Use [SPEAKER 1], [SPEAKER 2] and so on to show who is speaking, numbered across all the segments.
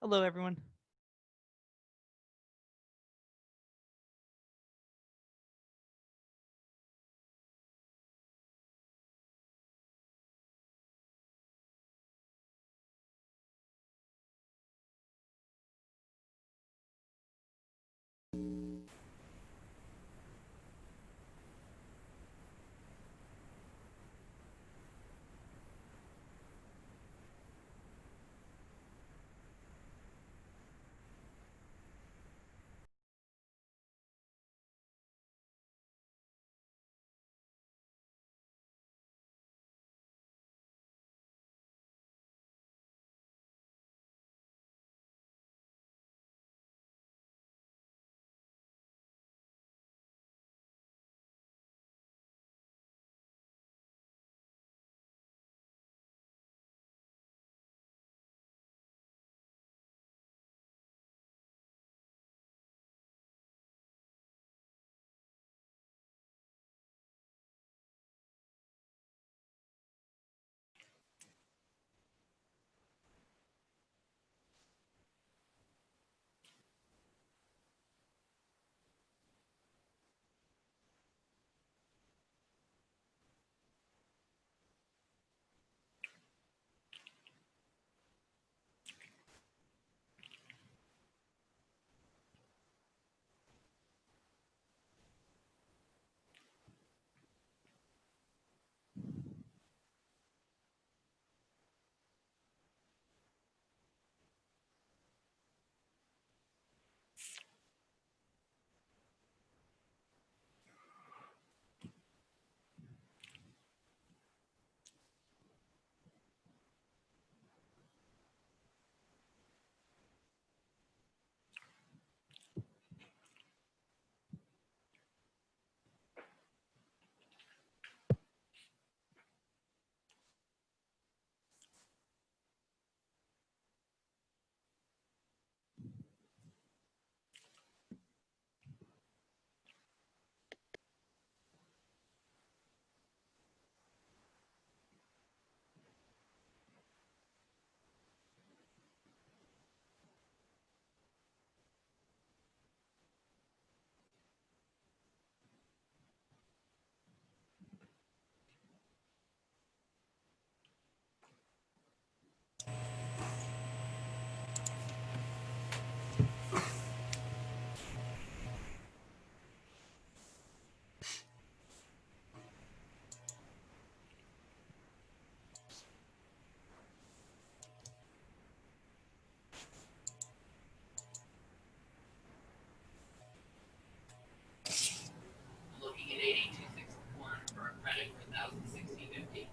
[SPEAKER 1] Hello, everyone.
[SPEAKER 2] Looking at 8261 for a credit for 1060.50.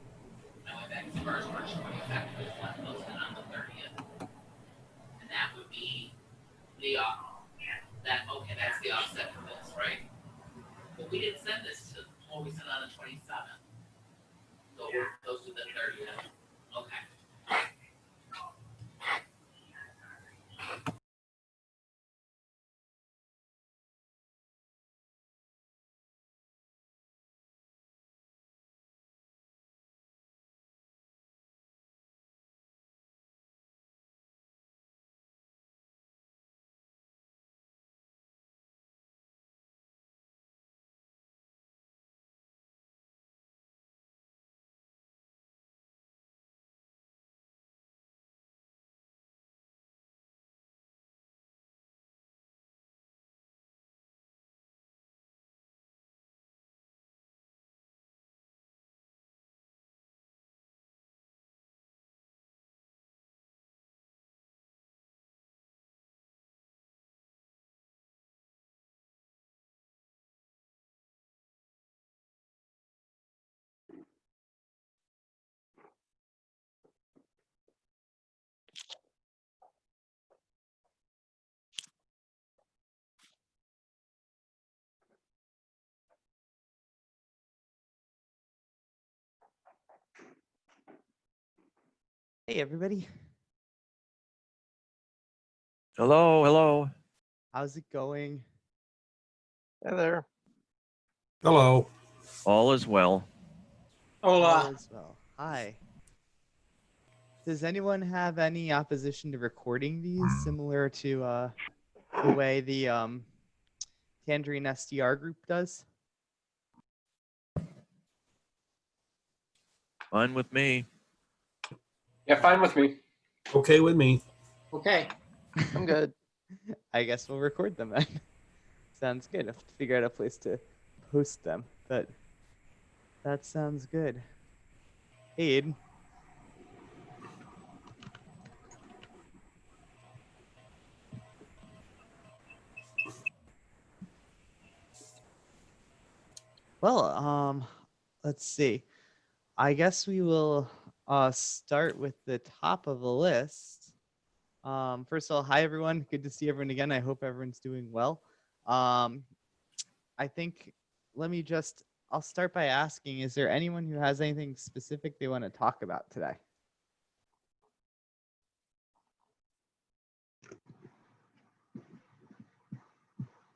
[SPEAKER 2] Now my back first March 22nd is left posted on the 30th. And that would be the that's the offset for this, right? But we didn't send this to we sent on the 27th. So it goes to the 30th. Okay.
[SPEAKER 1] Hey, everybody.
[SPEAKER 3] Hello, hello.
[SPEAKER 1] How's it going?
[SPEAKER 3] Hey there.
[SPEAKER 4] Hello.
[SPEAKER 3] All is well.
[SPEAKER 1] All
[SPEAKER 5] Hola.
[SPEAKER 1] is well. Hi. Does anyone have any opposition to recording these, similar to the way the Tangerine SDR group does?
[SPEAKER 3] Fine with me.
[SPEAKER 5] Yeah, fine with me.
[SPEAKER 4] Okay with me.
[SPEAKER 2] Okay.
[SPEAKER 3] I'm good.
[SPEAKER 1] I guess we'll record them then. Sounds good. I have to figure out a place to post them, but that sounds good. Hey, Aiden. Well, let's see. I guess we will start with the top of the list. First of all, hi everyone. Good to see everyone again. I hope everyone's doing well. I think I'll start by asking, is there anyone who has anything specific they want to talk about today?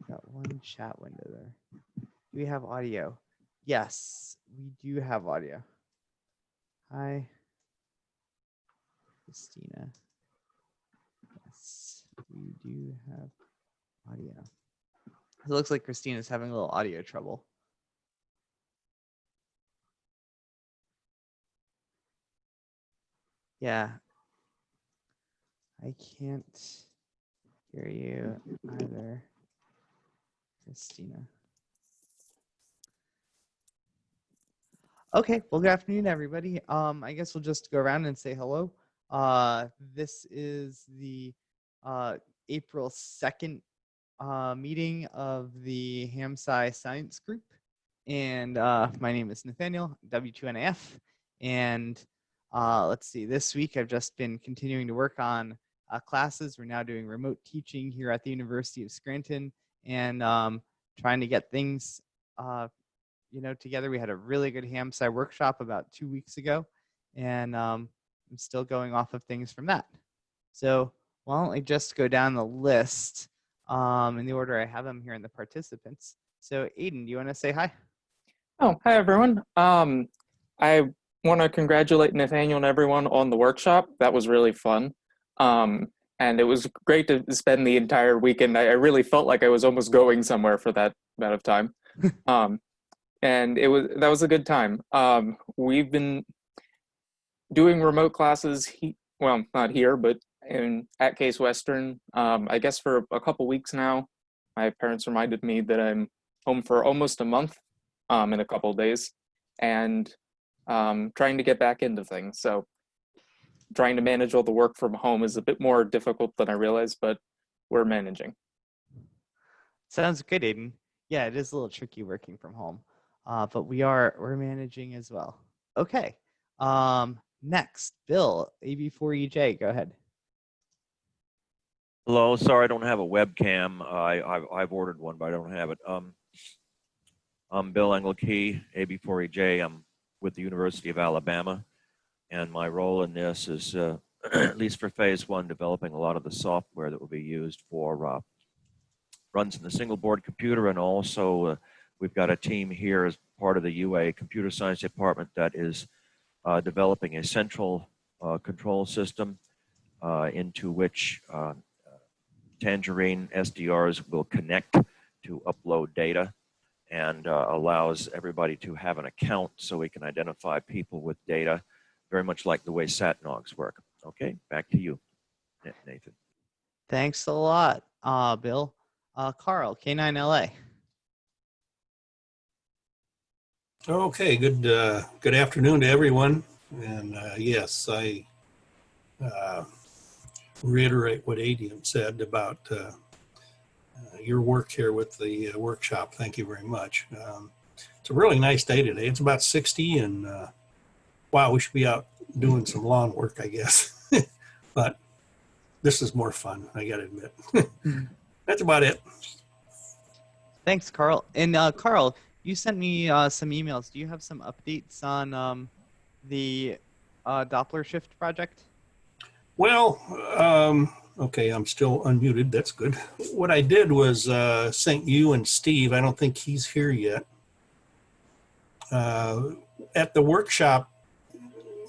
[SPEAKER 1] Got one chat window there. Do we have audio? Yes, we do have audio. Hi, Christina. Yes, we do have audio. It looks like Christina's having a little audio trouble. Yeah. I can't hear you either, Christina. Okay, well, good afternoon, everybody. I guess we'll just go around and say hello. This is the April 2nd meeting of the HamSCI Science Group. And my name is Nathaniel, W2NAF. And let's see, this week I've just been continuing to work on classes. We're now doing remote teaching here at the University of Scranton and trying to get things together. We had a really good HamSCI workshop about 2 weeks ago, and I'm still going off of things from that. So why don't I just go down the list in the order I have them here in the participants. So Aiden, do you want to say hi?
[SPEAKER 5] Oh, hi everyone. I want to congratulate Nathaniel and everyone on the workshop. That was really fun. And it was great to spend the entire weekend. I really felt like I was almost going somewhere for that amount of time. And that was a good time. We've been doing remote classes, well, not here, but at Case Western, I guess for a couple weeks now. My parents reminded me that I'm home for almost a month in a couple of days, and trying to get back into things. So trying to manage all the work from home is a bit more difficult than I realized, but we're managing.
[SPEAKER 1] Sounds good, Aiden. Yeah, it is a little tricky working from home, but we're managing as well. Okay. Next, Bill, AB4EJ, go ahead.
[SPEAKER 3] Hello. Sorry, I don't have a webcam. I've ordered one, but I don't have it. I'm Bill Engelkey, AB4EJ. I'm with the University of Alabama, and my role in this is, at least for phase one, developing a lot of the software that will be used for runs in the single board computer, and also we've got a team here as part of the UA computer science department that is developing a central control system into which Tangerine SDRs will connect to upload data, and allows everybody to have an account so we can identify people with data, very much like the way SatNogs work. Okay, back to you, Nathan.
[SPEAKER 1] Thanks a lot, Bill. Carl, K9LA.
[SPEAKER 4] Okay, good afternoon to everyone. And yes, I reiterate what Aiden said about your work here with the workshop. Thank you very much. It's a really nice day today. It's about 60, and wow, we should be out doing some lawn work, I guess. But this is more fun, I gotta admit. That's about it.
[SPEAKER 1] Thanks, Carl. And Carl, you sent me some emails. Do you have some updates on the Doppler shift project?
[SPEAKER 4] Well, okay, I'm still unmuted. That's good. What I did was sent you and Steve. I don't think he's here yet. At the workshop,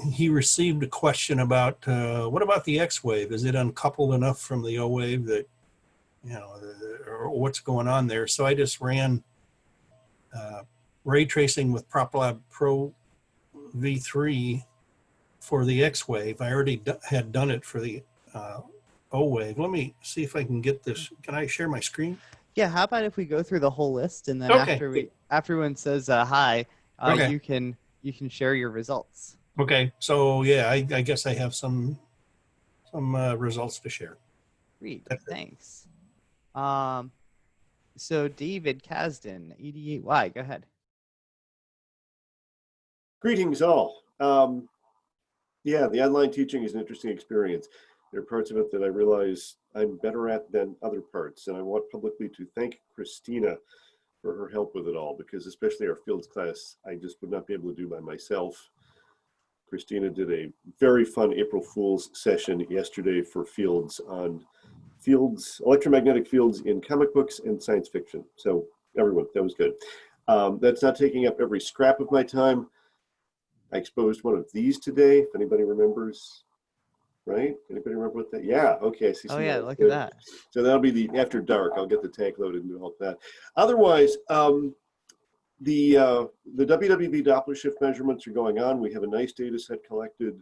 [SPEAKER 4] he received a question about what about the X wave? Is it uncoupled enough from the O wave that, you know, or what's going on there? So I just ran ray tracing with PropLab Pro V3 for the X wave. I already had done it for the O wave. Let me see if I can get this. Can I share my screen?
[SPEAKER 1] Yeah, how about if we go through the whole list, and then
[SPEAKER 4] Okay.
[SPEAKER 1] after everyone says hi,
[SPEAKER 4] Okay.
[SPEAKER 1] you can share your results.
[SPEAKER 4] Okay, so yeah, I guess I have some results to share.
[SPEAKER 1] Great, thanks. So David Kasdan, 88Y, go ahead.
[SPEAKER 6] Greetings all. Yeah, the online teaching is an interesting experience. There are parts of it that I realize I'm better at than other parts, and I want publicly to thank Christina for her help with it all, because especially our fields class, I just would not be able to do by myself. Christina did a very fun April Fool's session yesterday for fields on electromagnetic fields in comic books and science fiction. So everyone, that was good. That's not taking up every scrap of my time. I exposed one of these today, if anybody remembers, right? Anybody remember what that? Yeah, okay, I see.
[SPEAKER 1] Oh yeah, look at that.
[SPEAKER 6] So that'll be the after dark. I'll get the tank loaded and do all that. Otherwise, the WWV Doppler shift measurements are going on. We have a nice data set collected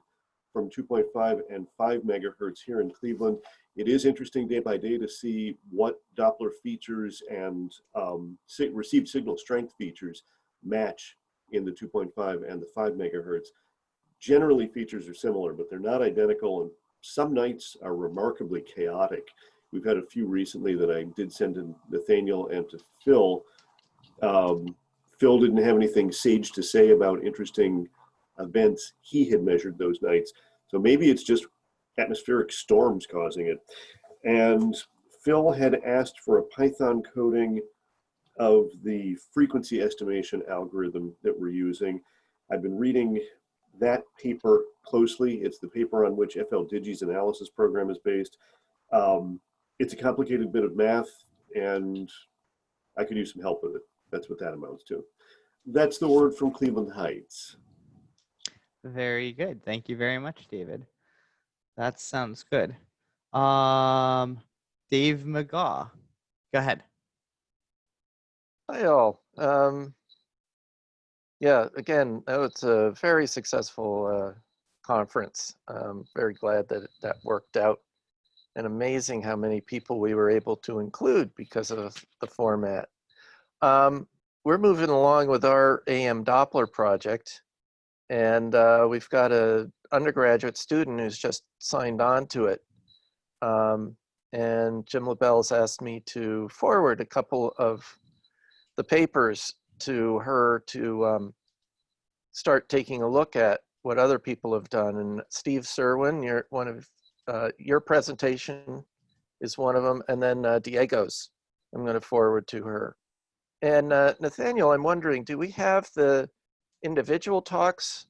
[SPEAKER 6] from 2.5 and 5 megahertz here in Cleveland. It is interesting day by day to see what Doppler features and received signal strength features match in the 2.5 and the 5 megahertz. Generally, features are similar, but they're not identical, and some nights are remarkably chaotic. We've had a few recently that I did send to Nathaniel and to Phil. Phil didn't have anything sage to say about interesting events he had measured those nights. So maybe it's just atmospheric storms causing it. And Phil had asked for a Python coding of the frequency estimation algorithm that we're using. I've been reading that paper closely. It's the paper on which FLDigi's analysis program is based. It's a complicated bit of math, and I could use some help with it. That's what that amounts to. That's the word from Cleveland Heights.
[SPEAKER 1] Very good. Thank you very much, David. That sounds good. Dave McGaw, go ahead.
[SPEAKER 7] Hi all. Yeah, again, it's a very successful conference. Very glad that that worked out, and amazing how many people we were able to include because of the format. We're moving along with our AM Doppler project, and we've got an undergraduate student who's just signed on to it. And Jim LaBelle's asked me to forward a couple of the papers to her to start taking a look at what other people have done. And Steve Serwin, your presentation is one of them, and then Diego's I'm going to forward to her. And Nathaniel, I'm wondering, do we have the individual talks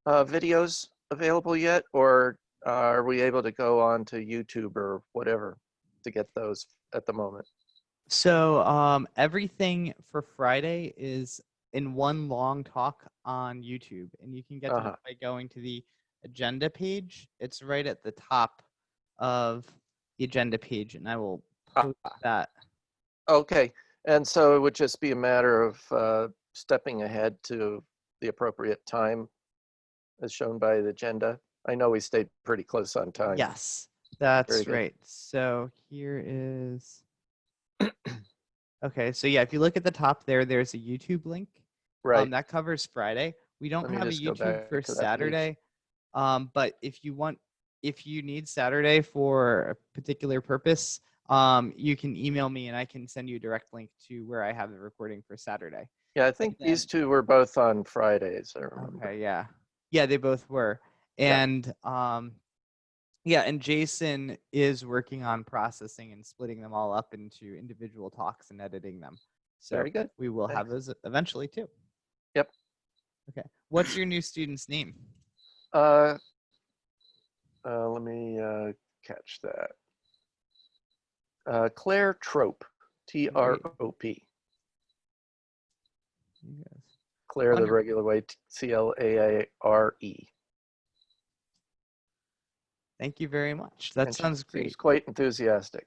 [SPEAKER 7] videos available yet, or are we able to go on to YouTube or whatever to get those at the moment?
[SPEAKER 1] So everything for Friday is in one long talk on YouTube, and you can get to it by going to the agenda page. It's right at the top of the agenda page, and I will post that.
[SPEAKER 7] Okay, and so it would just be a matter of stepping ahead to the appropriate time as shown by the agenda. I know we stayed pretty close on time.
[SPEAKER 1] Yes, that's right. So here is, okay, so yeah, if you look at the top there, there's a YouTube link.
[SPEAKER 7] Right.
[SPEAKER 1] That covers Friday. We don't have a YouTube for Saturday. But if you need Saturday for a particular purpose, you can email me and I can send you a direct link to where I have the recording for Saturday.
[SPEAKER 7] Yeah, I think these two were both on Fridays, I remember.
[SPEAKER 1] Okay, yeah. Yeah, they both were. And yeah, and Jason is working on processing and splitting them all up into individual talks and editing them. So
[SPEAKER 7] very good.
[SPEAKER 1] We will have those eventually too.
[SPEAKER 7] Yep.
[SPEAKER 1] Okay. What's your new student's name?
[SPEAKER 7] Let me catch that. Claire Trope, T-R-O-P.
[SPEAKER 1] Yes.
[SPEAKER 7] Claire the regular way, C-L-A-R-E.
[SPEAKER 1] Thank you very much. That
[SPEAKER 7] And she
[SPEAKER 1] sounds great.
[SPEAKER 7] seems quite enthusiastic,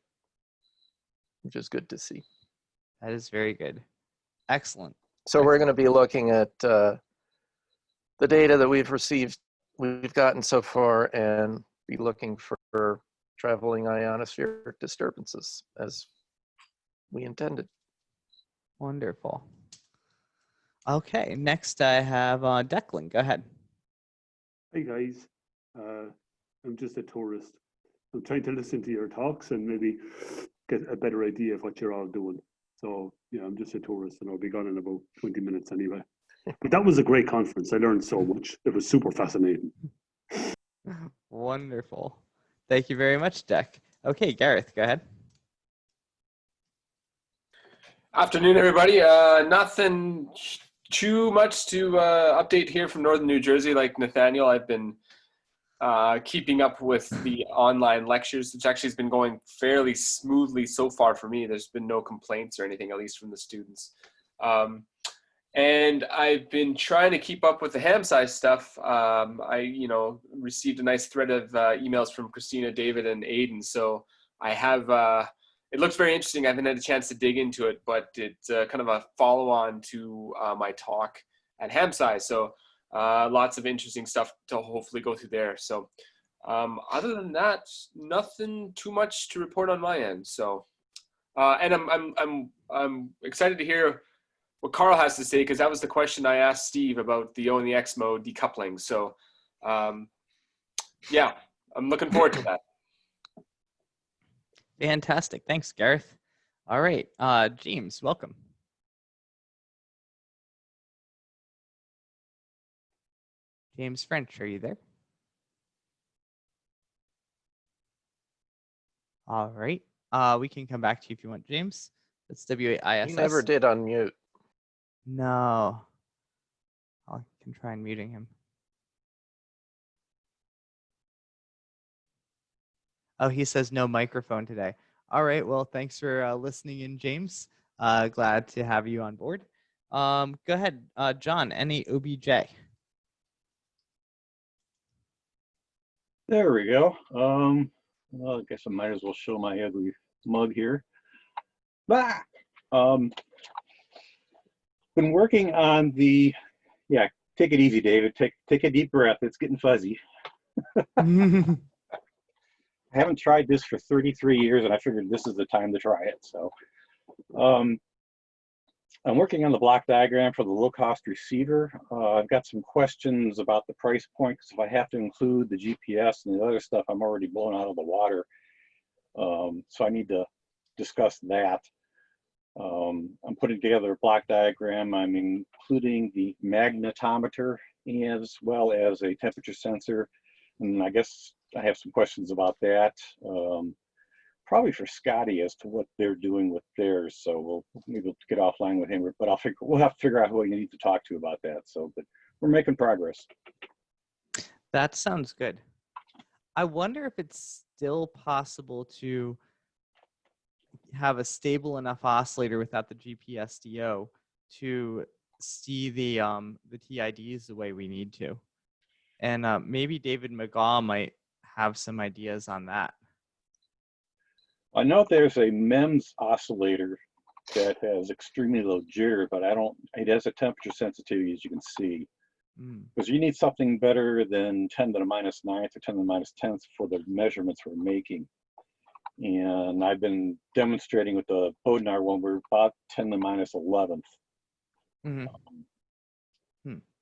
[SPEAKER 7] which is good to see.
[SPEAKER 1] That is very good. Excellent.
[SPEAKER 7] So we're going to be looking at the data that we've gotten so far, and be looking for traveling ionospheric disturbances as we intended.
[SPEAKER 1] Wonderful. Okay, next I have Declan. Go ahead.
[SPEAKER 8] Hey guys, I'm just a tourist. I'm trying to listen to your talks and maybe get a better idea of what you're all doing. So yeah, I'm just a tourist and I'll be gone in about 20 minutes anyway. But that was a great conference. I learned so much. It was super fascinating.
[SPEAKER 1] Wonderful. Thank you very much, Dec. Okay, Gareth, go ahead.
[SPEAKER 9] Afternoon, everybody. Nothing too much to update here from Northern New Jersey. Like Nathaniel, I've been keeping up with the online lectures, which actually has been going fairly smoothly so far for me. There's been no complaints or anything, at least from the students. And I've been trying to keep up with the HamSCI stuff. I, received a nice thread of emails from Christina, David, and Aiden. So I have, it looks very interesting. I haven't had a chance to dig into it, but it's kind of a follow-on to my talk at HamSCI. So lots of interesting stuff to hopefully go through there. So other than that, nothing too much to report on my end. So, and I'm excited to hear what Carl has to say, because that was the question I asked Steve about the O and the X mode decoupling. So yeah, I'm looking forward to that.
[SPEAKER 1] Fantastic. Thanks, Gareth. All right, James, welcome. James French, are you there? All right. We can come back to you if you want, James. It's WAISS.
[SPEAKER 7] He never did unmute.
[SPEAKER 1] No. I can try and muting him. Oh, he says no microphone today. All right. Well, thanks for listening in, James. Glad to have you on board. Go ahead, John, any OBJ?
[SPEAKER 10] There we go. Well, I guess I might as well show my ugly mug here. Bah! Been working on the, yeah, take it easy, David. Take a deep breath. It's getting fuzzy. I haven't tried this for 33 years, and I figured this is the time to try it. So I'm working on the block diagram for the low-cost receiver. I've got some questions about the price point, because if I have to include the GPS and the other stuff, I'm already blown out of the water. So I need to discuss that. I'm putting together a block diagram. I'm including the magnetometer as well as a temperature sensor. And I guess I have some questions about that. Probably for Scotty as to what they're doing with theirs. So we'll get offline with him, but we'll have to figure out who we need to talk to about that. So, but we're making progress.
[SPEAKER 1] That sounds good. I wonder if it's still possible to have a stable enough oscillator without the GPSDO to see the TIDs the way we need to. And maybe David McGaw might have some ideas on that.
[SPEAKER 10] I know there's a MEMS oscillator that has extremely low jitter, but it has a temperature sensitivity, as you can see. Because you need something better than 10 to the minus 9th or 10 to the minus 10th for the measurements we're making. And I've been demonstrating with the Bodnar one, we're about 10 to the minus 11th. And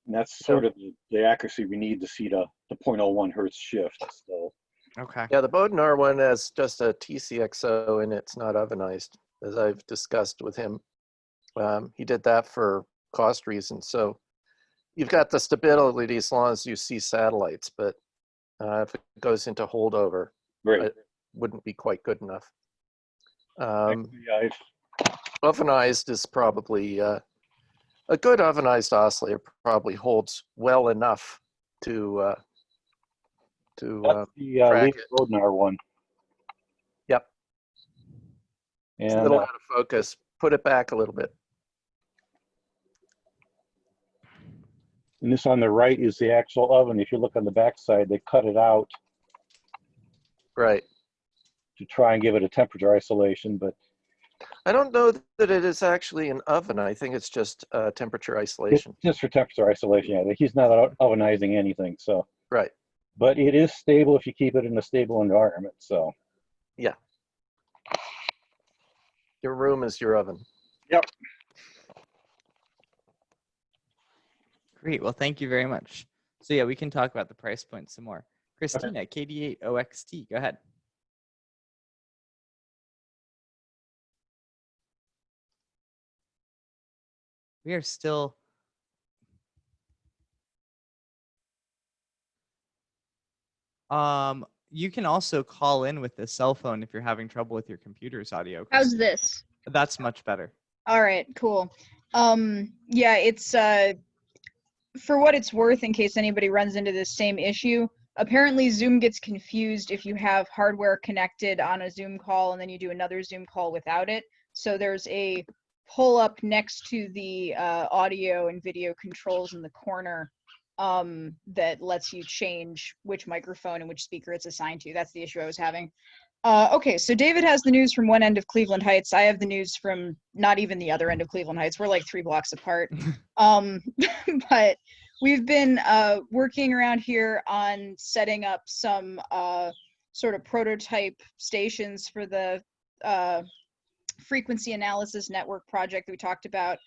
[SPEAKER 10] that's sort of the accuracy we need to see the 0.01 hertz shift. So.
[SPEAKER 1] Okay.
[SPEAKER 7] Yeah, the Bodnar one has just a TCXO and it's not ovenized, as I've discussed with him. He did that for cost reasons. So you've got the stability as long as you see satellites, but if it goes into holdover, it wouldn't be quite good enough. Ovenized is probably, a good ovenized oscillator probably holds well enough to
[SPEAKER 10] that's the Bodnar one.
[SPEAKER 7] Yep.
[SPEAKER 10] And
[SPEAKER 7] it's a little out of focus. Put it back a little bit.
[SPEAKER 10] And this on the right is the actual oven. If you look on the back side, they cut it out
[SPEAKER 7] Right.
[SPEAKER 10] to try and give it a temperature isolation. But
[SPEAKER 7] I don't know that it is actually an oven. I think it's just temperature
[SPEAKER 10] it's
[SPEAKER 7] isolation.
[SPEAKER 10] just for temperature isolation. Yeah, he's not ovenizing anything. So,
[SPEAKER 7] Right.
[SPEAKER 10] but it is stable if you keep it in a stable environment. So,
[SPEAKER 7] Yeah. Your room is your oven.
[SPEAKER 10] yep.
[SPEAKER 1] Great. Well, thank you very much. So yeah, we can talk about the price point some more. Christina, KD8OXT, go ahead. We are still. You can also call in with the cell phone if you're having trouble with your computer's audio.
[SPEAKER 11] How's this?
[SPEAKER 1] That's much better.
[SPEAKER 11] All right, cool. Yeah, it's for what it's worth, in case anybody runs into this same issue, apparently Zoom gets confused if you have hardware connected on a Zoom call and then you do another Zoom call without it. So there's a pull up next to the audio and video controls in the corner that lets you change which microphone and which speaker it's assigned to. That's the issue I was having. Okay, so David has the news from one end of Cleveland Heights. I have the news from not even the other end of Cleveland Heights. We're like 3 blocks apart. But we've been working around here on setting up some sort of prototype stations for the frequency analysis network project that we talked about.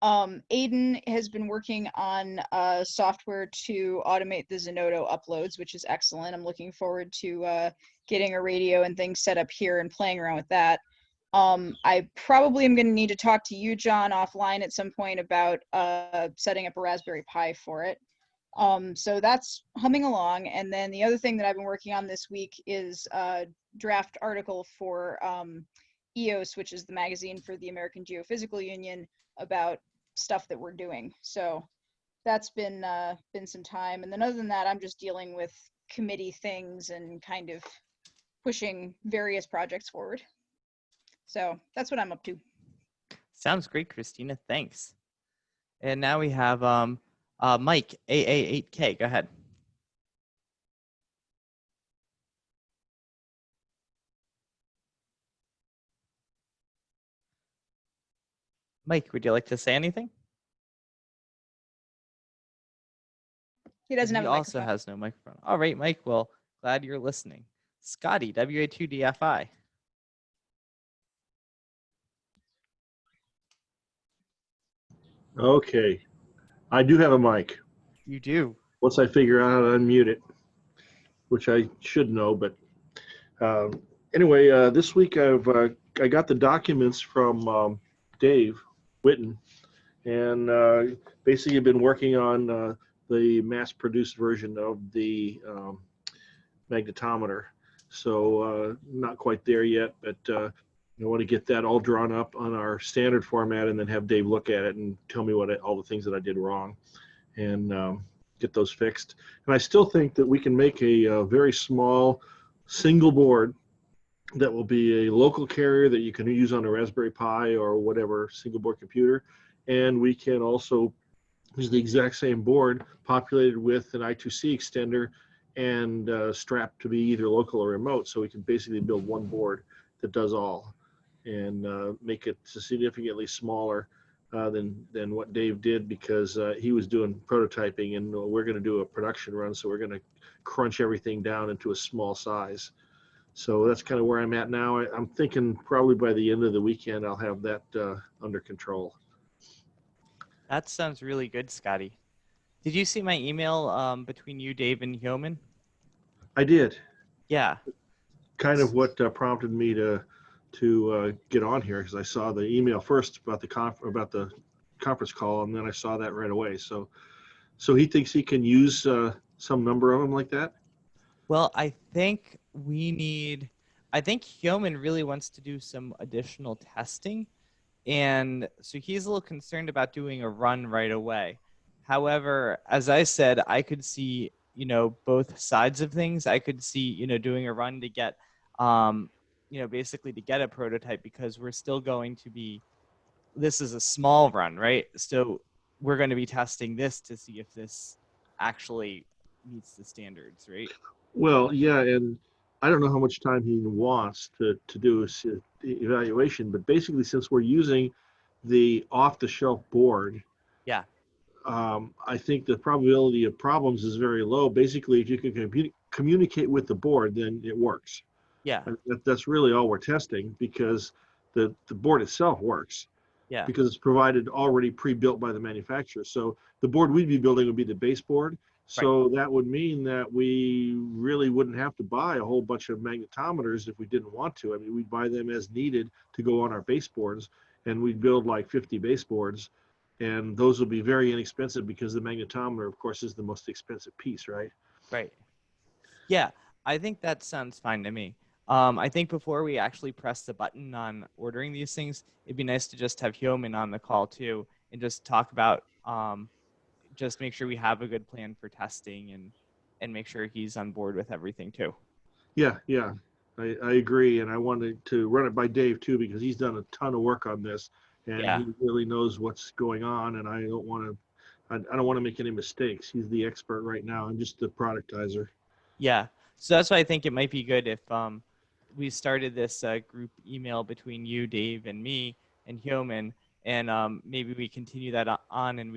[SPEAKER 11] Aiden has been working on software to automate the Zenodo uploads, which is excellent. I'm looking forward to getting a radio and things set up here and playing around with that. I probably am going to need to talk to you, John, offline at some point about setting up a Raspberry Pi for it. So that's humming along. And then the other thing that I've been working on this week is a draft article for EOS, which is the magazine for the American Geophysical Union, about stuff that we're doing. So that's been some time. And then other than that, I'm just dealing with committee things and kind of pushing various projects forward. So that's what I'm up to.
[SPEAKER 1] Sounds great, Christina. Thanks. And now we have Mike, AA8K. Go ahead. Mike, would you like to say anything?
[SPEAKER 11] He doesn't have a
[SPEAKER 1] also
[SPEAKER 11] microphone.
[SPEAKER 1] has no microphone. All right, Mike. Well, glad you're listening. Scotty, WA2DFI.
[SPEAKER 12] Okay. I do have a mic.
[SPEAKER 1] You do.
[SPEAKER 12] Once I figure out how to unmute it, which I should know, but anyway, this week I got the documents from Dave Witten, and basically I've been working on the mass-produced version of the magnetometer. So not quite there yet, but I want to get that all drawn up on our standard format and then have Dave look at it and tell me all the things that I did wrong and get those fixed. And I still think that we can make a very small single board that will be a local carrier that you can use on a Raspberry Pi or whatever single board computer. And we can also use the exact same board populated with an I2C extender and strapped to be either local or remote. So we can basically build one board that does all and make it significantly smaller than what Dave did, because he was doing prototyping and we're going to do a production run. So we're going to crunch everything down into a small size. So that's kind of where I'm at now. I'm thinking probably by the end of the weekend, I'll have that under control.
[SPEAKER 1] That sounds really good, Scotty. Did you see my email between you, Dave, and Yeoman?
[SPEAKER 12] I did.
[SPEAKER 1] Yeah.
[SPEAKER 12] Kind of what prompted me to get on here, because I saw the email first about the conference call, and then I saw that right away. So he thinks he can use some number of them like that.
[SPEAKER 1] Well, I think Yeoman really wants to do some additional testing. And so he's a little concerned about doing a run right away. However, as I said, I could see, both sides of things. I could see, doing a run to get, basically to get a prototype, because we're still going to be, this is a small run, right? So we're going to be testing this to see if this actually meets the standards, right?
[SPEAKER 12] Well, yeah, and I don't know how much time he wants to do his evaluation, but basically, since we're using the off-the-shelf board,
[SPEAKER 1] Yeah.
[SPEAKER 12] I think the probability of problems is very low. Basically, if you can communicate with the board, then it works.
[SPEAKER 1] Yeah.
[SPEAKER 12] And that's really all we're testing, because the board itself works,
[SPEAKER 1] Yeah.
[SPEAKER 12] because it's provided already pre-built by the manufacturer. So the board we'd be building would be the baseboard. So that would mean that we really wouldn't have to buy a whole bunch of magnetometers if we didn't want to. I mean, we'd buy them as needed to go on our baseboards, and we'd build like 50 baseboards, and those will be very inexpensive because the magnetometer, of course, is the most expensive piece, right?
[SPEAKER 1] Right. Yeah, I think that sounds fine to me. I think before we actually press the button on ordering these things, it'd be nice to just have Hyomin on the call too, and just talk about just make sure we have a good plan for testing, and make sure he's on board with everything too.
[SPEAKER 12] Yeah, I agree, and I wanted to run it by Dave too, because he's done a ton of work on this, and
[SPEAKER 1] Yeah.
[SPEAKER 12] he really knows what's going on, and I don't want to make any mistakes. He's the expert right now. I'm just the productizer.
[SPEAKER 1] Yeah, so that's why I think it might be good if we started this group email between you, Dave, and me, and Hyomin, and maybe we continue that on, and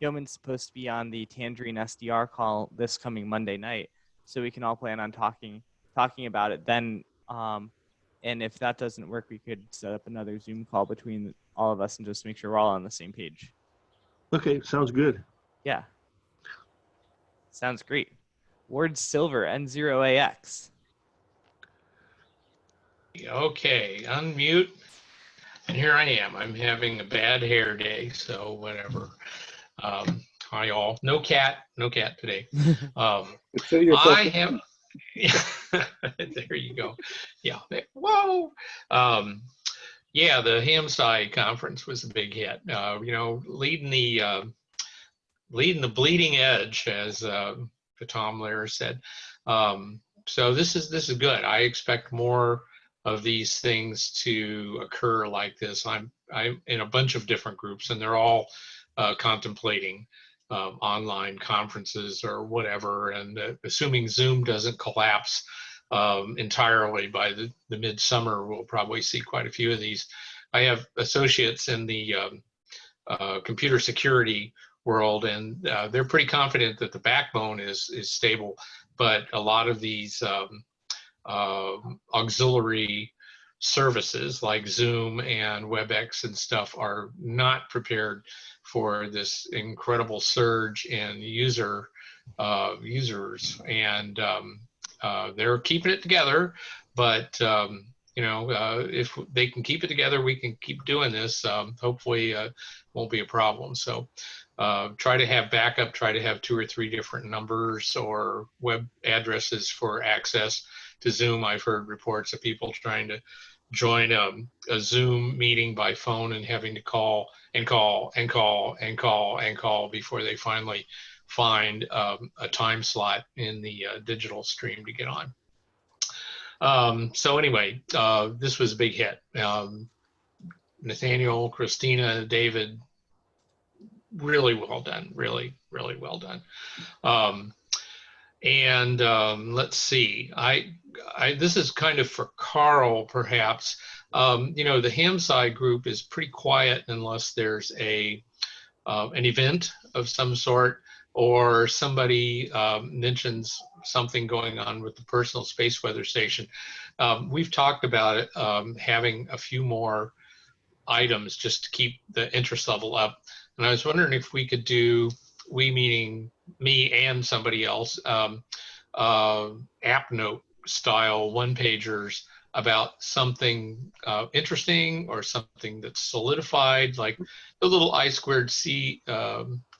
[SPEAKER 1] Hyomin's supposed to be on the Tangerine SDR call this coming Monday night, so we can all plan on talking about it then. And if that doesn't work, we could set up another Zoom call between all of us and just make sure we're all on the same page.
[SPEAKER 12] Okay, sounds good.
[SPEAKER 1] Yeah, sounds great. Ward Silver, N0AX.
[SPEAKER 13] Okay, unmute. And here I am. I'm having a bad hair day, so whatever. Hi all. No cat today. I have, yeah, there you go. Yeah, whoa. Yeah, the HamSCI conference was a big hit. Leading the bleeding edge, as Tom Lehrer said. So this is good. I expect more of these things to occur like this. I'm in a bunch of different groups, and they're all contemplating online conferences or whatever. And assuming Zoom doesn't collapse entirely by the midsummer, we'll probably see quite a few of these. I have associates in the computer security world, and they're pretty confident that the backbone is stable, but a lot of these auxiliary services like Zoom and WebEx and stuff are not prepared for this incredible surge in users, and they're keeping it together, but if they can keep it together, we can keep doing this. Hopefully won't be a problem. So try to have backup, try to have 2 or 3 different numbers or web addresses for access to Zoom. I've heard reports of people trying to join a Zoom meeting by phone and having to call before they finally find a time slot in the digital stream to get on. So anyway, this was a big hit. Nathaniel, Christina, David, really well done, really well done. Let's see, this is kind of for Carl, perhaps. The HamSCI group is pretty quiet unless there's an event of some sort, or somebody mentions something going on with the personal space weather station. We've talked about it, having a few more items just to keep the interest level up. And I was wondering if we could do, we meaning me and somebody else, app note style one-pagers about something interesting or something that's solidified, like the little I2C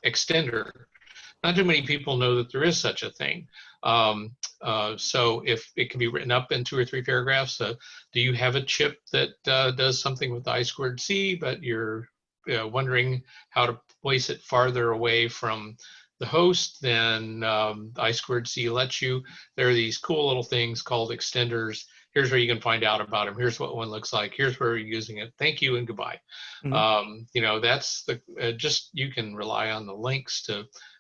[SPEAKER 13] extender. Not too many people know that there is such a thing. So if it can be written up in 2 or 3 paragraphs, do you have a chip that does something with I2C, but you're wondering how to place it farther away from the host than I2C lets you? There are these cool little things called extenders. Here's where you can find out about them. Here's what one looks like. Here's where you're using it. Thank you and goodbye. Mm-hmm. That's the just, you can rely on the links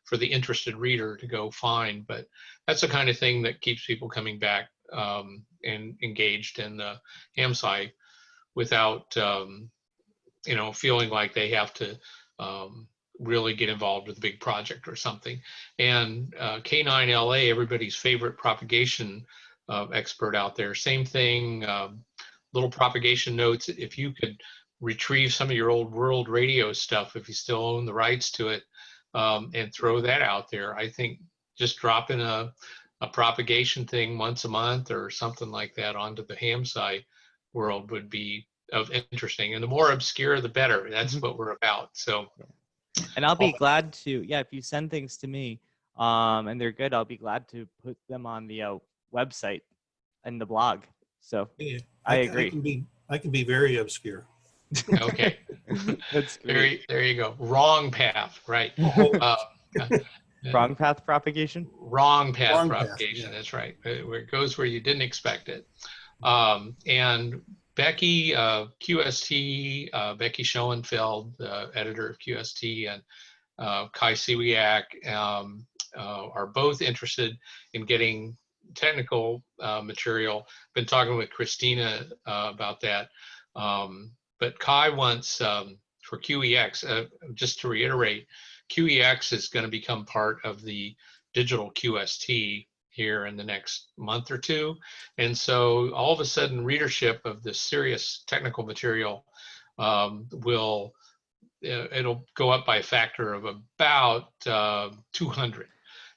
[SPEAKER 13] for the interested reader to go find, but that's the kind of thing that keeps people coming back and engaged in the HamSCI without feeling like they have to really get involved with a big project or something. And K9LA, everybody's favorite propagation expert out there, same thing, little propagation notes. If you could retrieve some of your old world radio stuff, if you still own the rights to it, and throw that out there, I think just dropping a propagation thing once a month or something like that onto the HamSCI world would be interesting. And the more obscure, the better. That's what we're about. So,
[SPEAKER 1] and I'll be glad to, if you send things to me, and they're good, I'll be glad to put them on the website and the blog. So
[SPEAKER 4] Yeah,
[SPEAKER 1] I agree.
[SPEAKER 4] I can be very obscure.
[SPEAKER 13] Okay.
[SPEAKER 1] That's great.
[SPEAKER 13] There you go. Wrong path, right?
[SPEAKER 1] Wrong path propagation?
[SPEAKER 13] Wrong path
[SPEAKER 4] Wrong
[SPEAKER 13] propagation,
[SPEAKER 4] path, yeah.
[SPEAKER 13] that's right. Where it goes where you didn't expect it. And Becky, QST, Becky Schoenfeld, editor of QST, and Kai Siwiak are both interested in getting technical material. Been talking with Christina about that. But Kai wants, for QEX, just to reiterate, QEX is going to become part of the digital QST here in the next month or two. And so all of a sudden readership of this serious technical material it'll go up by a factor of about 200.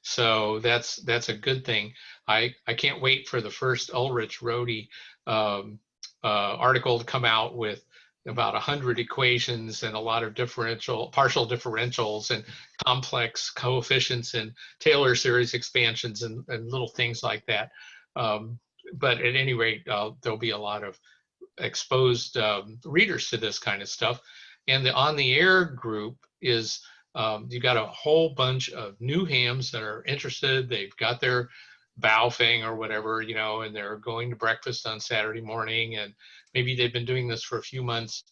[SPEAKER 13] So that's a good thing. I can't wait for the first Ulrich Rohde article to come out with about 100 equations and a lot of partial differentials and complex coefficients and Taylor series expansions and little things like that. But at any rate, there'll be a lot of exposed readers to this kind of stuff. And the On the Air group is, you got a whole bunch of new hams that are interested. They've got their Baofeng or whatever, and they're going to breakfast on Saturday morning, and maybe they've been doing this for a few months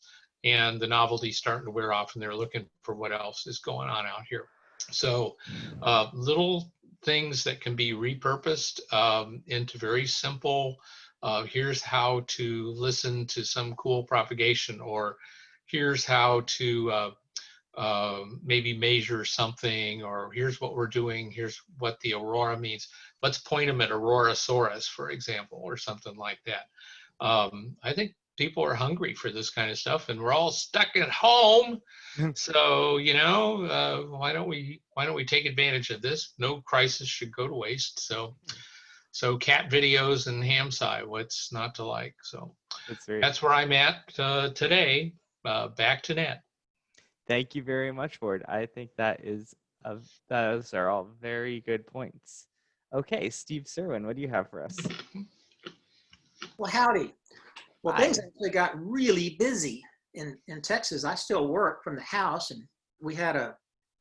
[SPEAKER 13] and the novelty's starting to wear off and they're looking for what else is going on out here. So little things that can be repurposed into very simple, here's how to listen to some cool propagation, or here's how to maybe measure something, or here's what we're doing, here's what the aurora means. Let's point them at Aurorasaurus, for example, or something like that. I think people are hungry for this kind of stuff, and we're all stuck at home. So, why don't we take advantage of this? No crisis should go to waste. So cat videos and HamSCI, what's not to like? So that's where I'm at today. Back to Ned.
[SPEAKER 1] Thank you very much, Ward. I think those are all very good points. Okay, Steve Serwin, what do you have for us?
[SPEAKER 14] Well, howdy. Well, things actually got really busy in Texas. I still work from the house, and we had a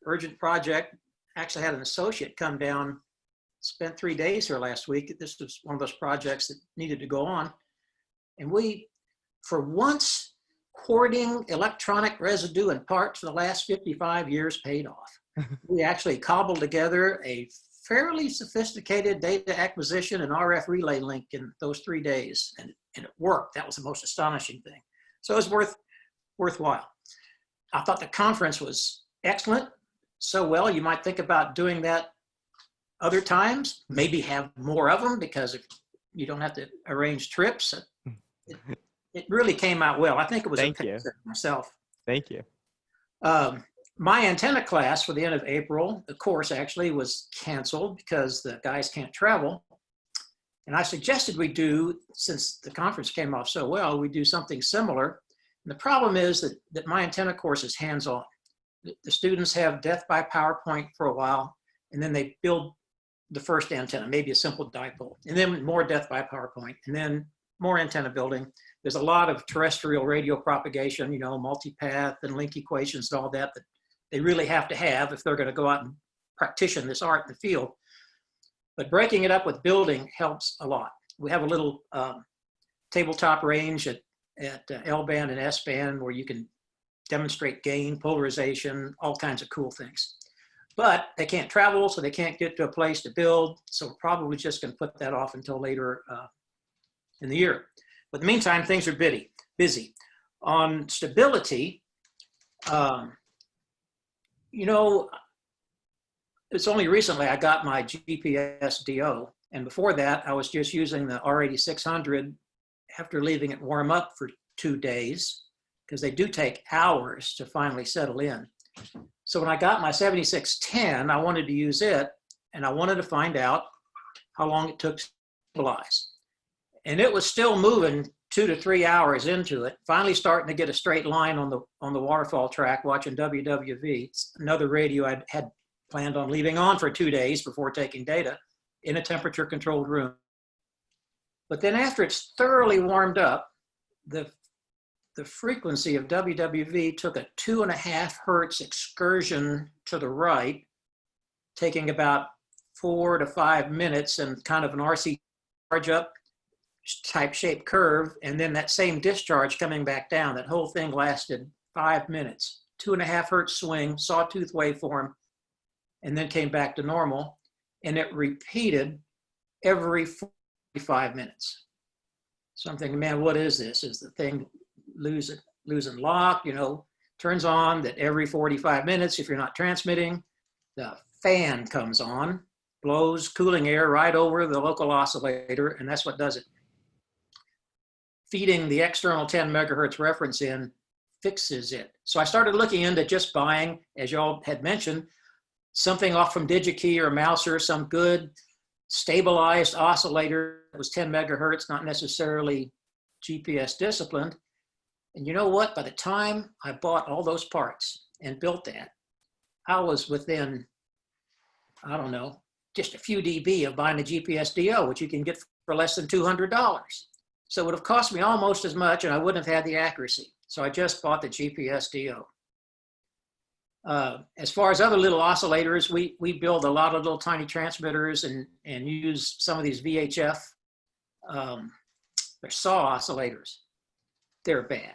[SPEAKER 14] urgent project. Actually had an associate come down, spent 3 days here last week. This was one of those projects that needed to go on. And we, for once, hoarding electronic residue and parts for the last 55 years paid off. We actually cobbled together a fairly sophisticated data acquisition and RF relay link in those 3 days, and it worked. That was the most astonishing thing. So it was worthwhile. I thought the conference was excellent. So well, you might think about doing that other times, maybe have more of them, because if you don't have to arrange trips. It really came out well. I think it was
[SPEAKER 1] Thank you
[SPEAKER 14] myself.
[SPEAKER 1] Thank you.
[SPEAKER 14] My antenna class for the end of April, the course actually was canceled because the guys can't travel. And I suggested we do, since the conference came off so well, we do something similar. And the problem is that my antenna course is hands-on. The students have death by PowerPoint for a while, and then they build the first antenna, maybe a simple dipole, and then more death by PowerPoint, and then more antenna building. There's a lot of terrestrial radio propagation, multi-path and link equations and all that they really have to have if they're going to go out and practice this art in the field. But breaking it up with building helps a lot. We have a little tabletop range at L-band and S-band where you can demonstrate gain, polarization, all kinds of cool things. but they can't travel, so they can't get to a place to build. So we're probably just going to put that off until later in the year. But in the meantime, things are busy. On stability, you know, it's only recently I got my GPS DO. And before that, I was just using the R8600 after leaving it warm up for 2 days, because they do take hours to finally settle in. So when I got my 7610, I wanted to use it, and I wanted to find out how long it took to stabilize. And it was still moving 2 to 3 hours into it, finally starting to get a straight line on the waterfall track, watching WWV. It's another radio I had planned on leaving on for 2 days before taking data in a temperature controlled room. But then after it's thoroughly warmed up, the frequency of WWV took a 2.5 hertz excursion to the right, taking about 4 to 5 minutes and kind of an RC charge up type shaped curve. And then that same discharge coming back down. That whole thing lasted 5 minutes, 2.5 hertz swing, sawtooth waveform, and then came back to normal. And it repeated every 45 minutes. So I'm thinking, man, what is this? Is the thing losing lock? You know, turns on that every 45 minutes, if you're not transmitting, the fan comes on, blows cooling air right over the local oscillator, and that's what does it. Feeding the external 10 megahertz reference in fixes it. So I started looking into just buying, as y'all had mentioned, something off from DigiKey or Mouser, some good stabilized oscillator that was 10 megahertz, not necessarily GPS disciplined. And you know what? By the time I bought all those parts and built that, I was within, I don't know, just a few dB of buying a GPS DO, which you can get for less than $200. So it would have cost me almost as much, and I wouldn't have had the accuracy. So I just bought the GPS DO. As far as other little oscillators, we build a lot of little tiny transmitters and use some of these VHF, they're SAW oscillators. They're bad.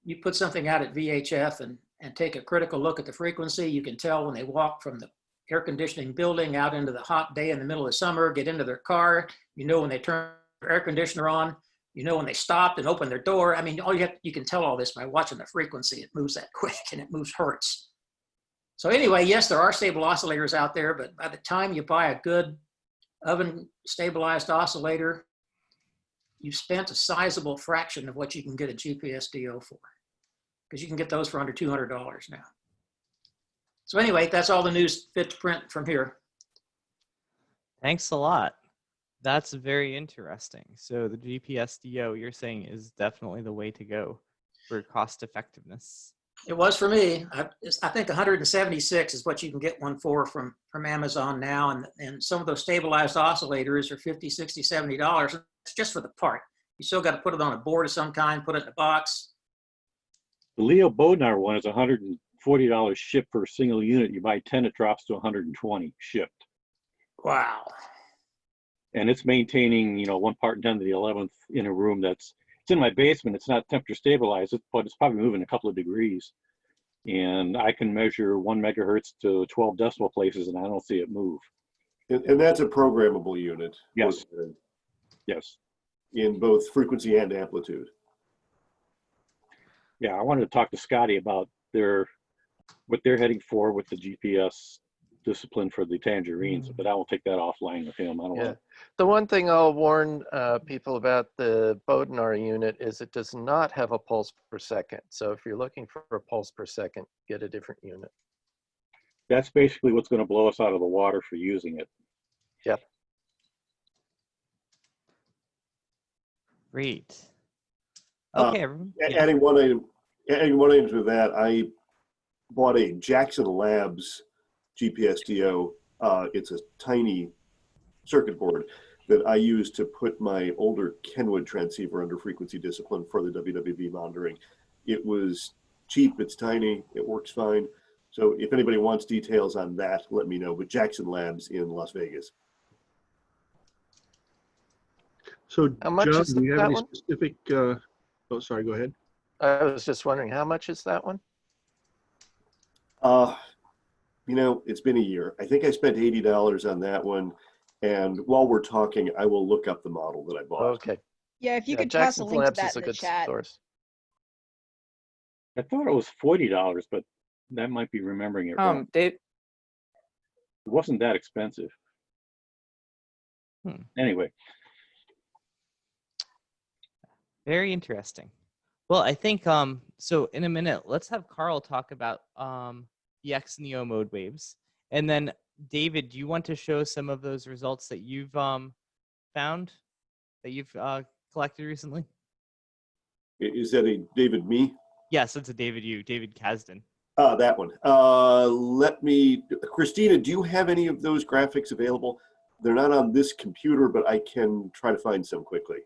[SPEAKER 14] You put something out at VHF and take a critical look at the frequency, you can tell when they walk from the air conditioning building out into the hot day in the middle of summer, get into their car, you know when they turn their air conditioner on, you know when they stopped and opened their door. I mean, you can tell all this by watching the frequency. It moves that quick and it moves hertz. So anyway, yes, there are stable oscillators out there, but by the time you buy a good oven stabilized oscillator, you've spent a sizable fraction of what you can get a GPS DO for, because you can get those for under $200 now. So anyway, that's all the news fit to print from here.
[SPEAKER 1] Thanks a lot. That's very interesting. So the GPS DO you're saying is definitely the way to go for cost effectiveness.
[SPEAKER 14] It was for me. I think 176 is what you can get one for from Amazon now. And some of those stabilized oscillators are $50, $60, $70. It's just for the part. You still got to put it on a board of some kind, put it in a box.
[SPEAKER 10] The Leo Bodnar one is $140 shipped for a single unit. You buy 10, it drops to 120 shipped.
[SPEAKER 14] Wow.
[SPEAKER 10] And it's maintaining, you know, 1 part 10 to the 11th in a room it's in my basement. It's not temperature stabilized, but it's probably moving a couple of degrees. And I can measure 1 megahertz to 12 decimal places and I don't see it move.
[SPEAKER 6] And that's a programmable unit.
[SPEAKER 10] Yes. Yes.
[SPEAKER 6] In both frequency and amplitude.
[SPEAKER 10] Yeah, I wanted to talk to Scotty about what they're heading for with the GPS discipline for the tangerines, but I will take that offline with him. I don't want.
[SPEAKER 7] The one thing I'll warn people about the Bodnar unit is it does not have a pulse per second. So if you're looking for a pulse per second, get a different unit.
[SPEAKER 10] That's basically what's going to blow us out of the water for using it.
[SPEAKER 7] Yep.
[SPEAKER 1] Great. Okay, everyone.
[SPEAKER 6] Adding one item to that, I bought a Jackson Labs GPS DO. It's a tiny circuit board that I use to put my older Kenwood transceiver under frequency discipline for the WWV monitoring. It was cheap, it's tiny, it works fine. So if anybody wants details on that, let me know. But Jackson Labs in Las Vegas.
[SPEAKER 12] So,
[SPEAKER 7] How much
[SPEAKER 12] John,
[SPEAKER 7] is
[SPEAKER 12] do you have
[SPEAKER 7] that
[SPEAKER 12] any
[SPEAKER 7] one?
[SPEAKER 12] specific? Oh, sorry. Go ahead.
[SPEAKER 7] I was just wondering, how much is that one?
[SPEAKER 6] you know, it's been a year. I think I spent $80 on that one. And while we're talking, I will look up the model that I bought.
[SPEAKER 7] Okay.
[SPEAKER 11] Yeah, if you
[SPEAKER 7] Yeah,
[SPEAKER 11] could toss a
[SPEAKER 7] Jackson's
[SPEAKER 11] link to
[SPEAKER 7] Labs
[SPEAKER 11] that
[SPEAKER 7] is
[SPEAKER 11] in
[SPEAKER 7] a
[SPEAKER 11] the
[SPEAKER 7] good
[SPEAKER 11] chat.
[SPEAKER 7] source.
[SPEAKER 10] I thought it was $40, but that might be remembering it wrong.
[SPEAKER 5] Dave,
[SPEAKER 10] It wasn't that expensive. Anyway,
[SPEAKER 1] Very interesting. Well, I think so in a minute, let's have Carl talk about the X and the O mode waves. And then David, do you want to show some of those results that you've found, that you've collected recently?
[SPEAKER 6] Is that a David me?
[SPEAKER 1] Yes, it's a David you, David Kasdan.
[SPEAKER 6] That one. Let me, Christina, do you have any of those graphics available? They're not on this computer, but I can try to find some quickly.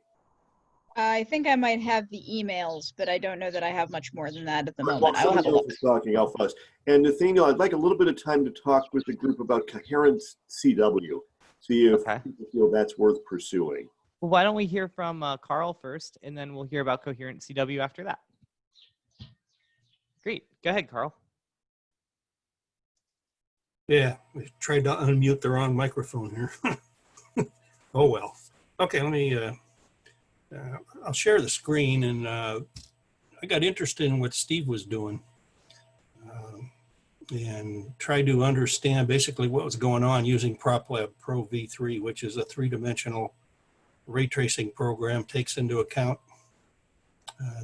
[SPEAKER 11] I think I might have the emails, but I don't know that I have much more than that at the
[SPEAKER 6] Well,
[SPEAKER 11] moment. I will have a look.
[SPEAKER 6] talking, I'll fuss. And Nathaniel, I'd like a little bit of time to talk with the group about Coherent Cw. See if people feel that's worth pursuing.
[SPEAKER 1] Well, why don't we hear from Carl first, and then we'll hear about Coherent CW after that. Great. Go ahead, Carl.
[SPEAKER 4] Yeah, we tried to unmute the wrong microphone here. Oh, well. Okay, let me, I'll share the screen, and I got interested in what Steve was doing and tried to understand basically what was going on using PropLab Pro V3, which is a three-dimensional ray tracing program, takes into account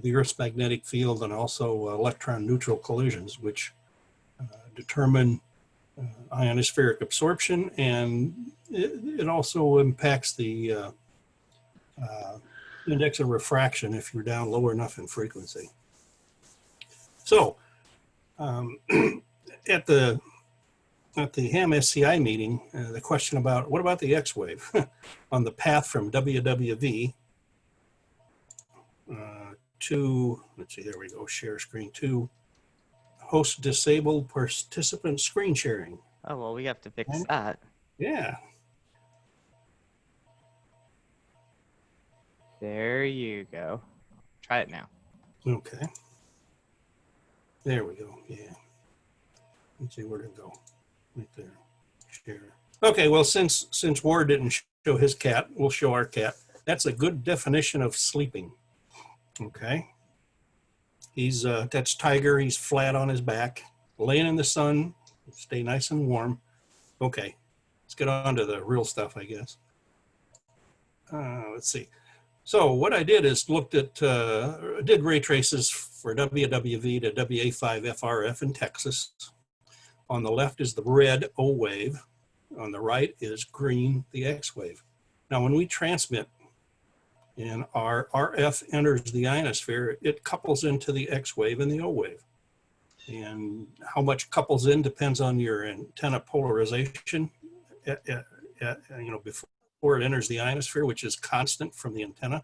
[SPEAKER 4] the Earth's magnetic field and also electron neutral collisions, which determine ionospheric absorption, and it also impacts the index of refraction if you're down low enough in frequency. So at the HamSCI meeting, the question about what about the X wave on the path from WWV to, let's see, there we go, share screen, to host disabled participant screen sharing.
[SPEAKER 1] Oh, well, we have to fix that.
[SPEAKER 4] Yeah.
[SPEAKER 1] There you go. Try it now.
[SPEAKER 4] Okay. There we go. Yeah. Let's see where to go. Right there. Share. Okay. Well, since Ward didn't show his cat, we'll show our cat. That's a good definition of sleeping. Okay. He's that's Tiger. He's flat on his back, laying in the sun, stay nice and warm. Okay. Let's get on to the real stuff, I guess. Let's see. So what I did is looked at, did ray traces for WWV to WA5 FRF in Texas. On the left is the red O wave. On the right is green, the X wave. Now when we transmit and our RF enters the ionosphere, it couples into the X wave and the O wave. And how much couples in depends on your antenna polarization before it enters the ionosphere, which is constant from the antenna,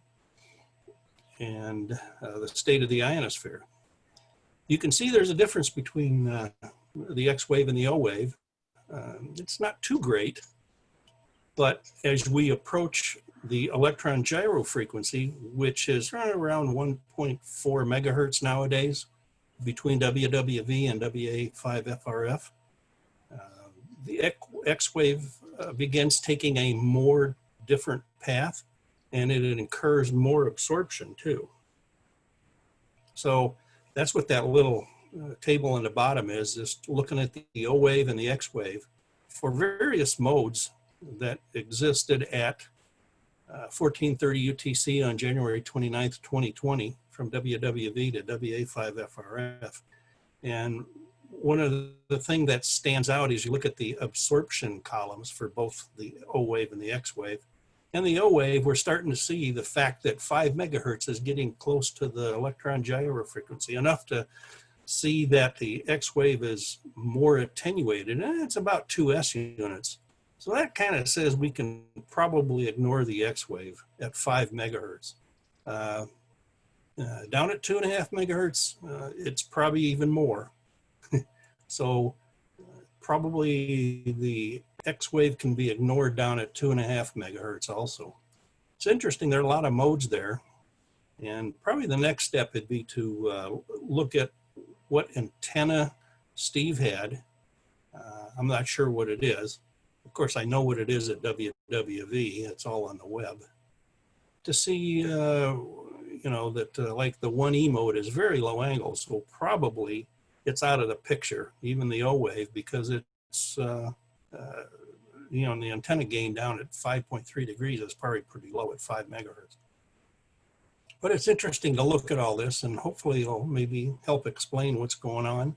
[SPEAKER 4] and the state of the ionosphere. You can see there's a difference between the X wave and the O wave. It's not too great, but as we approach the electron gyro frequency, which is around 1.4 megahertz nowadays between WWV and WA5 FRF, the X wave begins taking a more different path, and it incurs more absorption too. So that's what that little table on the bottom is just looking at the O wave and the X wave for various modes that existed at 1430 UTC on January 29th, 2020 from WWV to WA5 FRF. And one of the things that stands out is you look at the absorption columns for both the O wave and the X wave. And the O wave, we're starting to see the fact that 5 megahertz is getting close to the electron gyro frequency, enough to see that the X wave is more attenuated, and it's about 2 S units. So that kind of says we can probably ignore the X wave at 5 megahertz. Down at 2.5 megahertz, it's probably even more. So probably the X wave can be ignored down at 2.5 megahertz also. It's interesting, there are a lot of modes there. And probably the next step would be to look at what antenna Steve had I'm not sure what it is. Of course, I know what it is at WWV. It's all on the web. To see, you know, that like the 1E mode is very low angle, so probably it's out of the picture, even the O wave, because it's, you know, the antenna gain down at 5.3 degrees is probably pretty low at 5 megahertz. But it's interesting to look at all this, and hopefully it'll maybe help explain what's going on.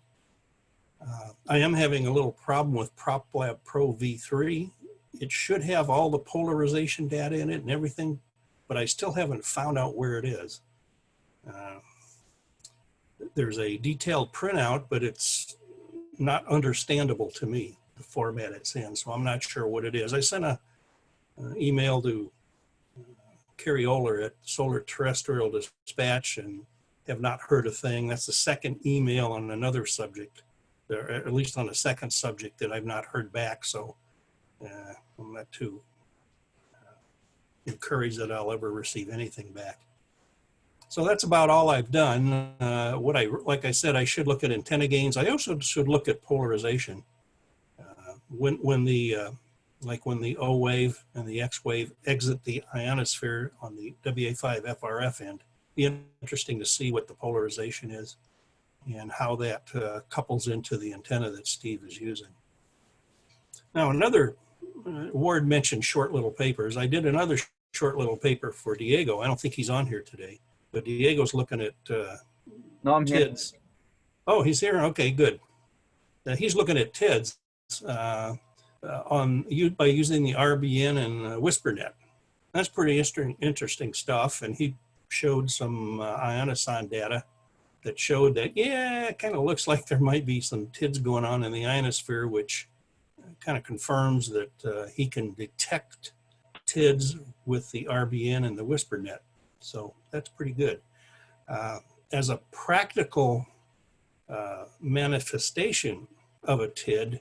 [SPEAKER 4] I am having a little problem with PropLab Pro V3. It should have all the polarization data in it and everything, but I still haven't found out where it is. There's a detailed printout, but it's not understandable to me, the format it's in, so I'm not sure what it is. I sent an email to Kerry Oler at Solar Terrestrial Dispatch and have not heard a thing. That's the second email on another subject, or at least on a second subject that I've not heard back, so I'm not too encouraged that I'll ever receive anything back. So that's about all I've done. Like I said, I should look at antenna gains. I also should look at polarization. When the O wave and the X wave exit the ionosphere on the WA5 FRF end, be interesting to see what the polarization is and how that couples into the antenna that Steve is using. Now, another, Ward mentioned short little papers. I did another short little paper for Diego. I don't think he's on here today, but Diego's looking at
[SPEAKER 15] No, I'm here.
[SPEAKER 4] TIDs. Oh, he's here? Okay, good. He's looking at TIDs by using the RBN and WhisperNet. That's pretty interesting stuff, and he showed some ionoson data that showed that, yeah, it kind of looks like there might be some TIDs going on in the ionosphere, which kind of confirms that he can detect TIDs with the RBN and the WhisperNet. So that's pretty good. As a practical manifestation of a TID,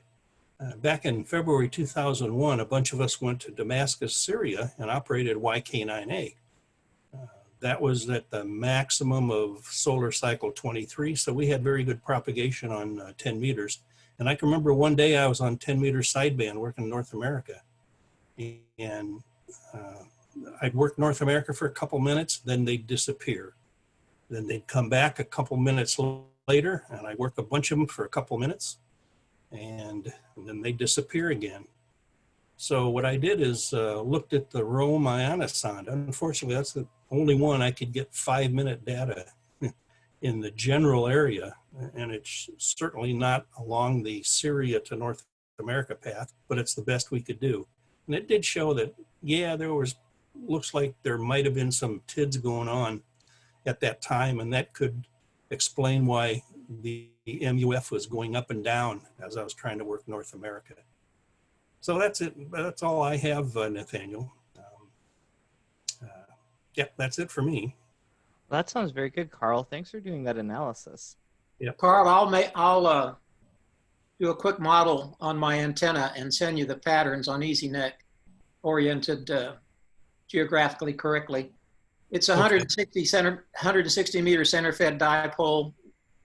[SPEAKER 4] back in February 2001, a bunch of us went to Damascus, Syria, and operated YK9A. That was at the maximum of solar cycle 23, so we had very good propagation on 10 meters. And I can remember one day I was on 10 meter sideband working in North America. And I'd work North America for a couple minutes, then they'd disappear. Then they'd come back a couple minutes later, and I'd work a bunch of them for a couple minutes, and then they'd disappear again. So what I did is looked at the Rome ionosonde. Unfortunately, that's the only one I could get 5-minute data in the general area, and it's certainly not along the Syria to North America path, but it's the best we could do. And it did show that, yeah, looks like there might have been some TIDs going on at that time, and that could explain why the MUF was going up and down as I was trying to work North America. So that's it. That's all I have, Nathaniel. Yep, that's it for me.
[SPEAKER 1] Well, that sounds very good, Carl. Thanks for doing that analysis.
[SPEAKER 4] Yep.
[SPEAKER 14] Carl, I'll do a quick model on my antenna and send you the patterns on EasyNet oriented geographically correctly. It's 160 meter center fed dipole,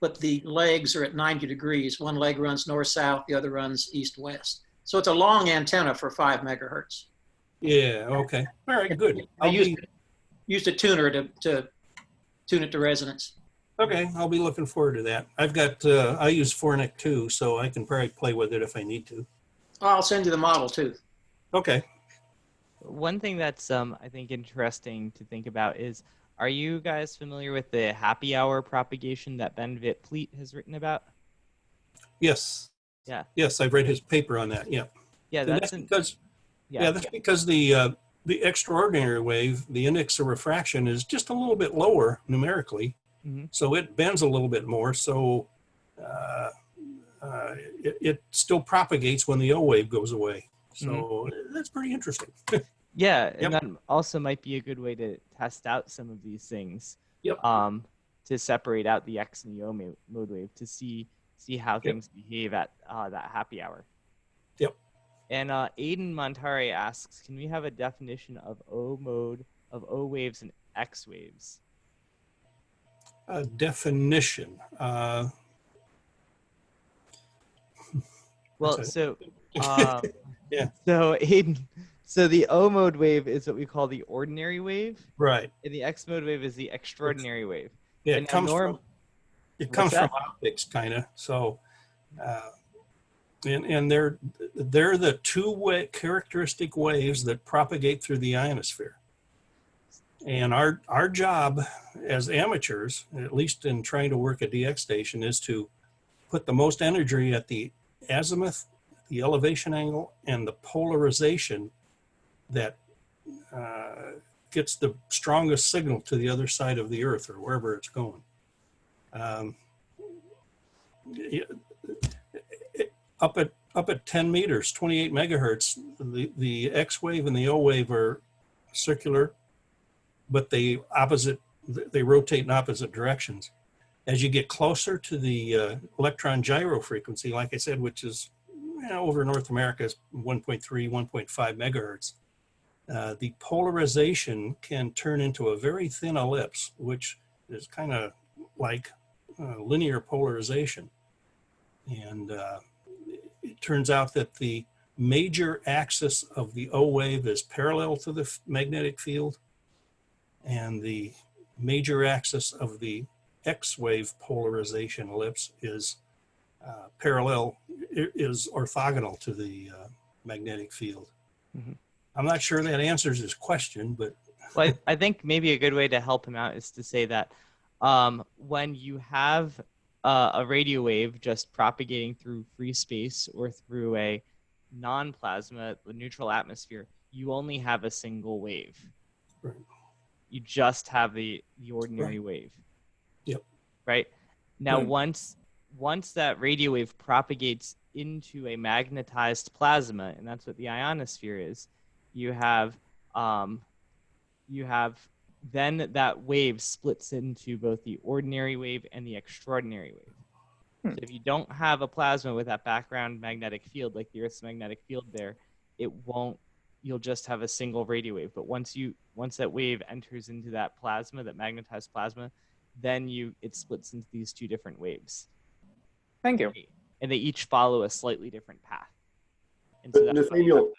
[SPEAKER 14] but the legs are at 90 degrees. One leg runs north-south, the other runs east-west. So it's a long antenna for 5 megahertz.
[SPEAKER 4] Yeah, okay. All right, good.
[SPEAKER 14] I used a tuner to tune it to resonance.
[SPEAKER 4] Okay, I'll be looking forward to that. I've got, I use Fornic too, so I can probably play with it if I need to.
[SPEAKER 14] I'll send you the model too.
[SPEAKER 4] Okay.
[SPEAKER 1] One thing that's I think interesting to think about is, are you guys familiar with the happy hour propagation that Ben Vliet has written about?
[SPEAKER 4] Yes.
[SPEAKER 1] Yeah.
[SPEAKER 4] Yes, I've read his paper on that. Yeah.
[SPEAKER 1] Yeah,
[SPEAKER 4] that's because that's because the extraordinary wave, the index of refraction, is just a little bit lower numerically, so it bends a little bit more. So it still propagates when the O wave goes away. So that's pretty interesting.
[SPEAKER 1] Yeah, and that also might be a good way to test out some of these things.
[SPEAKER 4] Yep.
[SPEAKER 1] To separate out the X and the O mode wave to see how things behave at that happy hour.
[SPEAKER 4] Yep.
[SPEAKER 1] And Aiden Montari asks, can we have a definition of O mode, of O waves and X waves?
[SPEAKER 4] A definition.
[SPEAKER 1] Well,
[SPEAKER 4] That's
[SPEAKER 1] so
[SPEAKER 4] Yeah.
[SPEAKER 1] so Aiden, so the O mode wave is what we call the ordinary wave,
[SPEAKER 4] Right.
[SPEAKER 1] and the X mode wave is the extraordinary wave.
[SPEAKER 4] Yeah,
[SPEAKER 1] And
[SPEAKER 4] it
[SPEAKER 1] now
[SPEAKER 4] comes from
[SPEAKER 1] What's that?
[SPEAKER 4] optics, kind of. So, and they're the two-way characteristic waves that propagate through the ionosphere. And our job as amateurs, at least in trying to work a DX station, is to put the most energy at the azimuth, the elevation angle, and the polarization that gets the strongest signal to the other side of the Earth or wherever it's going. Up at 10 meters, 28 megahertz, the X wave and the O wave are circular, but they rotate in opposite directions. As you get closer to the electron gyro frequency, like I said, which is over North America is 1.3, 1.5 megahertz, the polarization can turn into a very thin ellipse, which is kind of like linear polarization. And it turns out that the major axis of the O wave is parallel to the magnetic field, and the major axis of the X wave polarization ellipse is orthogonal to the magnetic field.
[SPEAKER 1] Mm-hmm.
[SPEAKER 4] I'm not sure that answers his question, but
[SPEAKER 1] well, I think maybe a good way to help him out is to say that when you have a radio wave just propagating through free space or through a non-plasma, the neutral atmosphere, you only have a single wave.
[SPEAKER 4] Right.
[SPEAKER 1] You just have the ordinary wave.
[SPEAKER 4] Yep.
[SPEAKER 1] Right? Now,
[SPEAKER 4] Right.
[SPEAKER 1] once that radio wave propagates into a magnetized plasma, and that's what the ionosphere is, you have then that wave splits into both the ordinary wave and the extraordinary wave. So if you don't have a plasma with that background magnetic field, like the Earth's magnetic field there, you'll just have a single radio wave. But once that wave enters into that plasma, that magnetized plasma, then it splits into these two different waves.
[SPEAKER 5] Thank you.
[SPEAKER 1] And they each follow a slightly different path. And so that's
[SPEAKER 6] Nathaniel,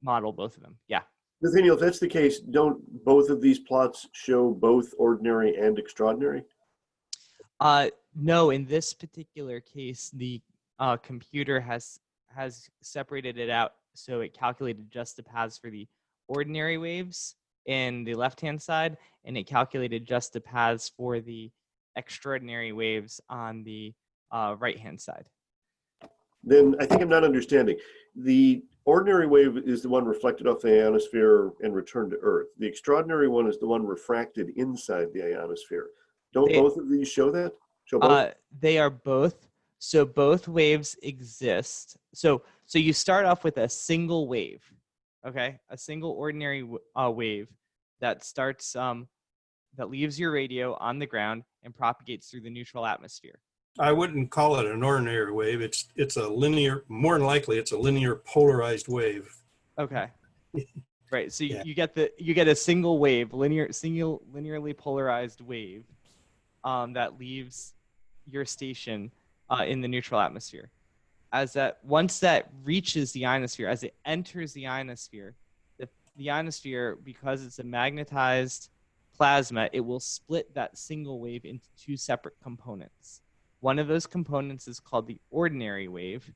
[SPEAKER 1] model both of them. Yeah.
[SPEAKER 6] Nathaniel, if that's the case, don't both of these plots show both ordinary and extraordinary?
[SPEAKER 1] No, in this particular case, the computer has separated it out, so it calculated just the paths for the ordinary waves in the left-hand side, and it calculated just the paths for the extraordinary waves on the right-hand side.
[SPEAKER 6] Then I think I'm not understanding. The ordinary wave is the one reflected off the ionosphere and returned to Earth. The extraordinary one is the one refracted inside the ionosphere. Don't both of these show that? Show both?
[SPEAKER 1] They are both. So both waves exist. So you start off with a single wave, okay? A single ordinary wave that starts that leaves your radio on the ground and propagates through the neutral atmosphere.
[SPEAKER 4] I wouldn't call it an ordinary wave. It's a linear, more than likely it's a linear polarized wave.
[SPEAKER 1] Okay. Right. So you get a single wave, linearly polarized wave that leaves your station in the neutral atmosphere. Once that reaches the ionosphere, as it enters the ionosphere, the ionosphere, because it's a magnetized plasma, it will split that single wave into two separate components. One of those components is called the ordinary wave,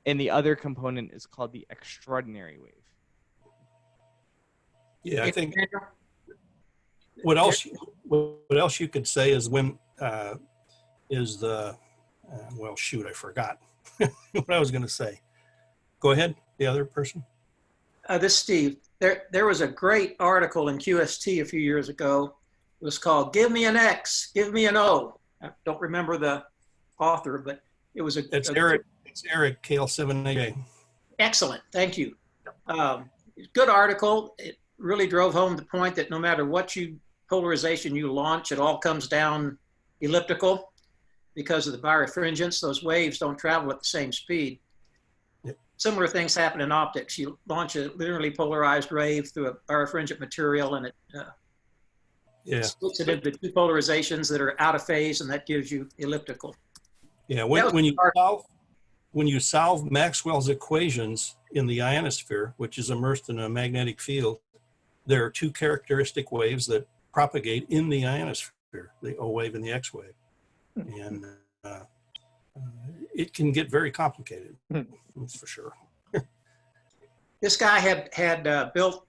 [SPEAKER 1] and the other component is called the extraordinary wave.
[SPEAKER 4] Yeah, I think what else you could say is when is the well, shoot, I forgot what I was going to say. Go ahead, the other person.
[SPEAKER 14] This is Steve. There was a great article in QST a few years ago. It was called "Give Me an X, Give Me an O." I don't remember the author, but it was
[SPEAKER 4] It's Eric KL7A.
[SPEAKER 14] Excellent, thank you. Good article. It really drove home the point that no matter what polarization you launch, it all comes down elliptical because of the birefringence. Those waves don't travel at the same speed.
[SPEAKER 4] Yep.
[SPEAKER 14] Similar things happen in optics. You launch a linearly polarized wave through a birefringent material, and it splits it into two polarizations that are out of phase, and that gives you elliptical.
[SPEAKER 4] Yeah, when you when you solve Maxwell's equations in the ionosphere, which is immersed in a magnetic field, there are two characteristic waves that propagate in the ionosphere, the O wave and the X wave. And it can get very complicated, that's for sure.
[SPEAKER 14] This guy had built,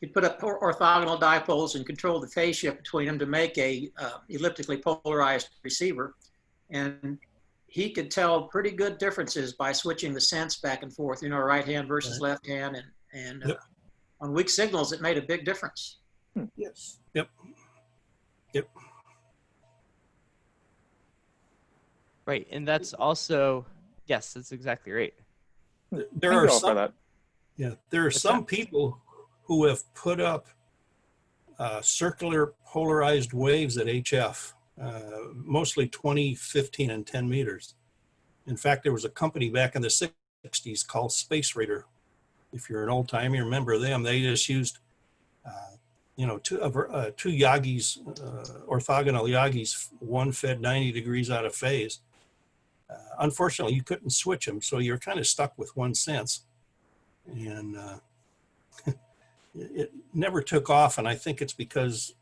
[SPEAKER 14] he put up orthogonal dipoles and controlled the phase shift between them to make a elliptically polarized receiver. And he could tell pretty good differences by switching the sense back and forth, you know, right hand versus left hand. And
[SPEAKER 4] Yep.
[SPEAKER 14] On weak signals, it made a big difference.
[SPEAKER 4] Yes. Yep. Yep.
[SPEAKER 1] Right, and that's also, yes, that's exactly right.
[SPEAKER 4] There are some, yeah, there are some people who have put up circular polarized waves at HF, mostly 20, 15, and 10 meters. In fact, there was a company back in the 60s called Space Raider. If you're an old timer, you remember them. They just used, two Yagis, orthogonal Yagis, one fed 90 degrees out of phase. Unfortunately, you couldn't switch them, so you're kind of stuck with one sense. And it never took off, and I think it's because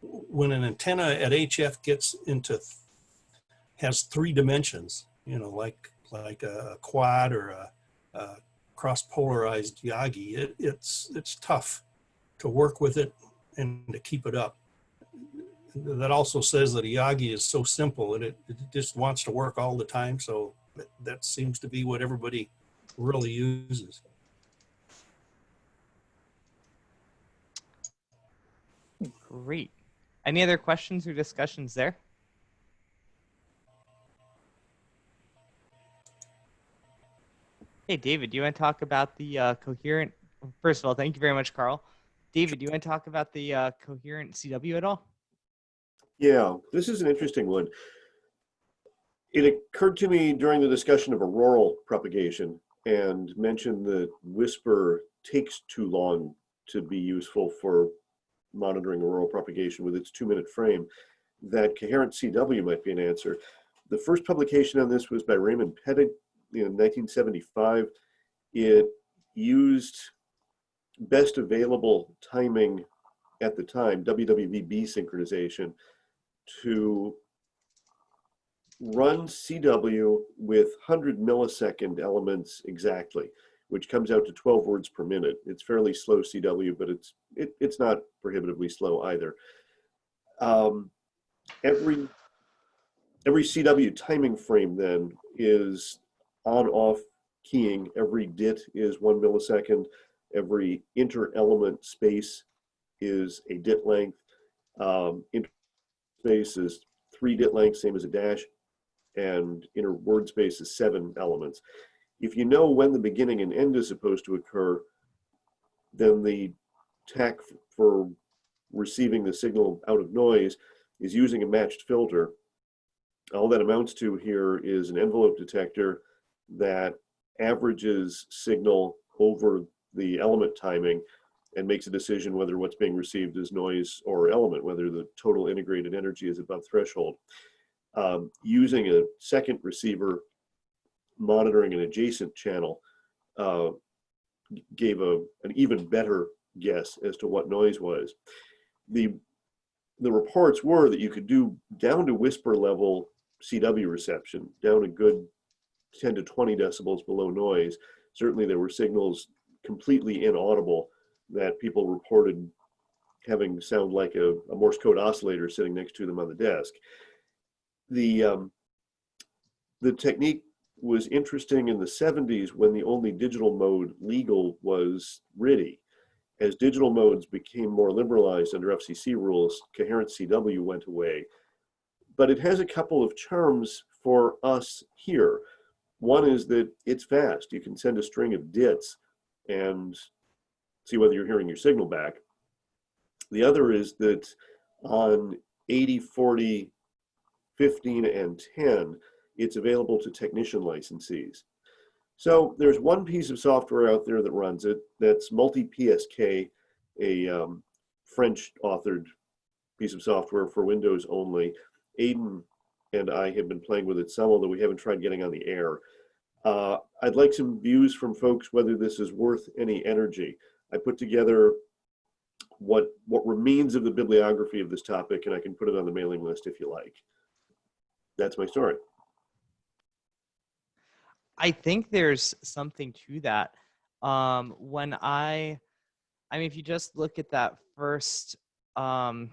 [SPEAKER 4] when an antenna at HF has three dimensions, you know, like a quad or a cross-polarized Yagi, it's tough to work with it and to keep it up. That also says that a Yagi is so simple and it just wants to work all the time. So that seems to be what everybody really uses.
[SPEAKER 1] Great. Any other questions or discussions there? Hey, David, do you want to talk about the coherent? First of all, thank you very much, Carl. David, do you want to talk about the coherent CW at all?
[SPEAKER 6] Yeah, this is an interesting one. It occurred to me during the discussion of auroral propagation and mentioned that WSPR takes too long to be useful for monitoring auroral propagation with its 2-minute frame, that Coherent CW might be an answer. The first publication on this was by Raymond Pettit in 1975. It used best available timing at the time, WWVB synchronization, to run CW with 100 millisecond elements exactly, which comes out to 12 words per minute. It's fairly slow CW, but it's not prohibitively slow either. Every CW timing frame then is on-off keying. Every DIT is 1 millisecond. Every inter-element space is a DIT length. Interspace is 3 DIT lengths, same as a dash, and inner word space is 7 elements. If you know when the beginning and end is supposed to occur, then the tack for receiving the signal out of noise is using a matched filter. All that amounts to here is an envelope detector that averages signal over the element timing and makes a decision whether what's being received is noise or element, whether the total integrated energy is above threshold. Using a second receiver monitoring an adjacent channel gave an even better guess as to what noise was. The reports were that you could do down to WSPR level CW reception, down a good 10 to 20 decibels below noise. Certainly there were signals completely inaudible that people reported having sound like a Morse code oscillator sitting next to them on the desk. The technique was interesting in the 70s when the only digital mode legal was RTTY. As digital modes became more liberalized under FCC rules, Coherent CW went away. But it has a couple of charms for us here. One is that it's fast. You can send a string of DITs and see whether you're hearing your signal back. The other is that on 80, 40, 15, and 10, it's available to technician licensees. So there's one piece of software out there that runs it. That's Multi-Psk, a French authored piece of software for Windows only. Aidan and I have been playing with it some, although we haven't tried getting on the air. I'd like some views from folks whether this is worth any energy. I put together what remains of the bibliography of this topic, and I can put it on the mailing list if you like. That's my story.
[SPEAKER 1] I think there's something to that. If you just look at that first, at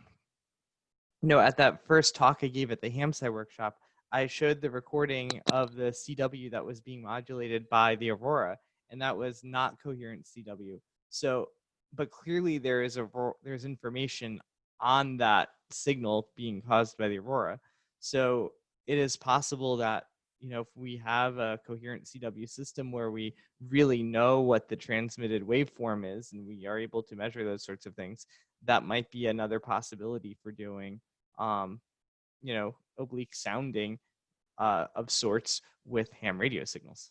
[SPEAKER 1] that first talk I gave at the HamSCI workshop, I showed the recording of the CW that was being modulated by the Aurora, and that was not coherent CW. So, but clearly there's information on that signal being caused by the Aurora. So it is possible that, if we have a coherent CW system where we really know what the transmitted waveform is and we are able to measure those sorts of things, that might be another possibility for doing, oblique sounding of sorts with ham radio signals.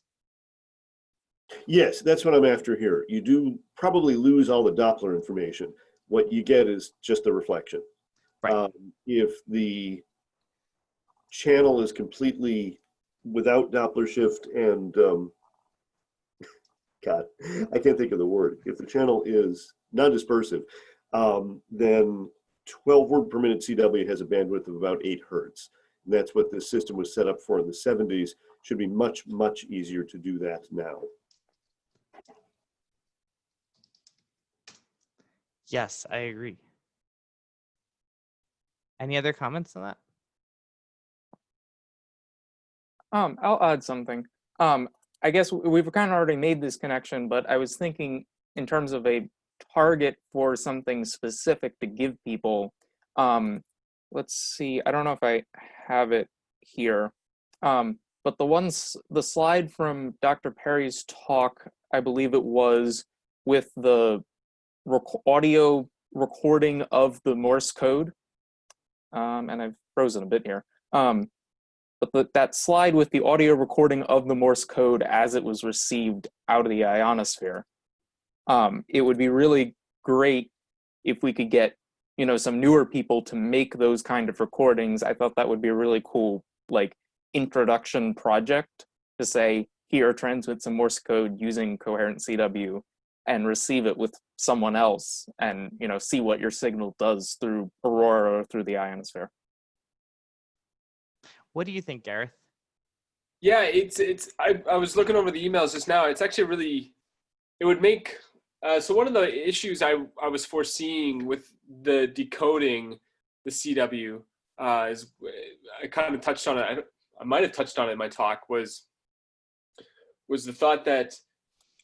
[SPEAKER 6] Yes, that's what I'm after here. You do probably lose all the Doppler information. What you get is just the reflection.
[SPEAKER 1] Right.
[SPEAKER 6] If the channel is completely without Doppler shift and, God, I can't think of the word. If the channel is non-dispersive, then 12 word per minute CW has a bandwidth of about 8 hertz. And that's what this system was set up for in the 70s. Should be much, much easier to do that now.
[SPEAKER 1] Yes, I agree. Any other comments on that?
[SPEAKER 5] I'll add something. I guess we've kind of already made this connection, but I was thinking in terms of a target for something specific to give people. Let's see, I don't know if I have it here, but the slide from Dr. Perry's talk, I believe it was with the audio recording of the Morse code, and I've frozen a bit here. But that slide with the audio recording of the Morse code as it was received out of the ionosphere, it would be really great if we could get, some newer people to make those kind of recordings. I thought that would be a really cool, introduction project to say, here, transmit some Morse code using coherent CW and receive it with someone else and, see what your signal does through Aurora or through the ionosphere.
[SPEAKER 1] What do you think, Gareth?
[SPEAKER 9] Yeah, I was looking over the emails just now. It's actually really, it would make, so one of the issues I was foreseeing with the decoding the CW is, I kind of touched on it, I might have touched on it in my talk, was the thought that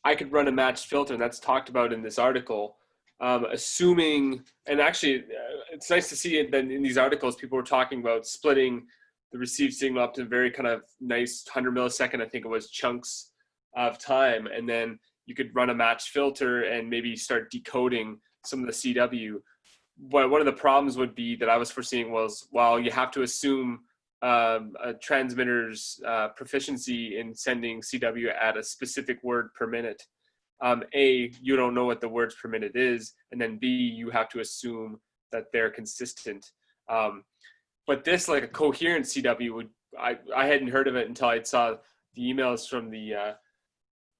[SPEAKER 9] I could run a matched filter, and that's talked about in this article, assuming, and actually it's nice to see it that in these articles, people were talking about splitting the received signal up to very kind of nice 100 millisecond, I think it was, chunks of time. And then you could run a matched filter and maybe start decoding some of the CW. But one of the problems would be that I was foreseeing was, well, you have to assume a transmitter's proficiency in sending CW at a specific word per minute. A, you don't know what the words per minute is. And then B, you have to assume that they're consistent. But this, like a coherent CW, would I hadn't heard of it until I saw the emails from the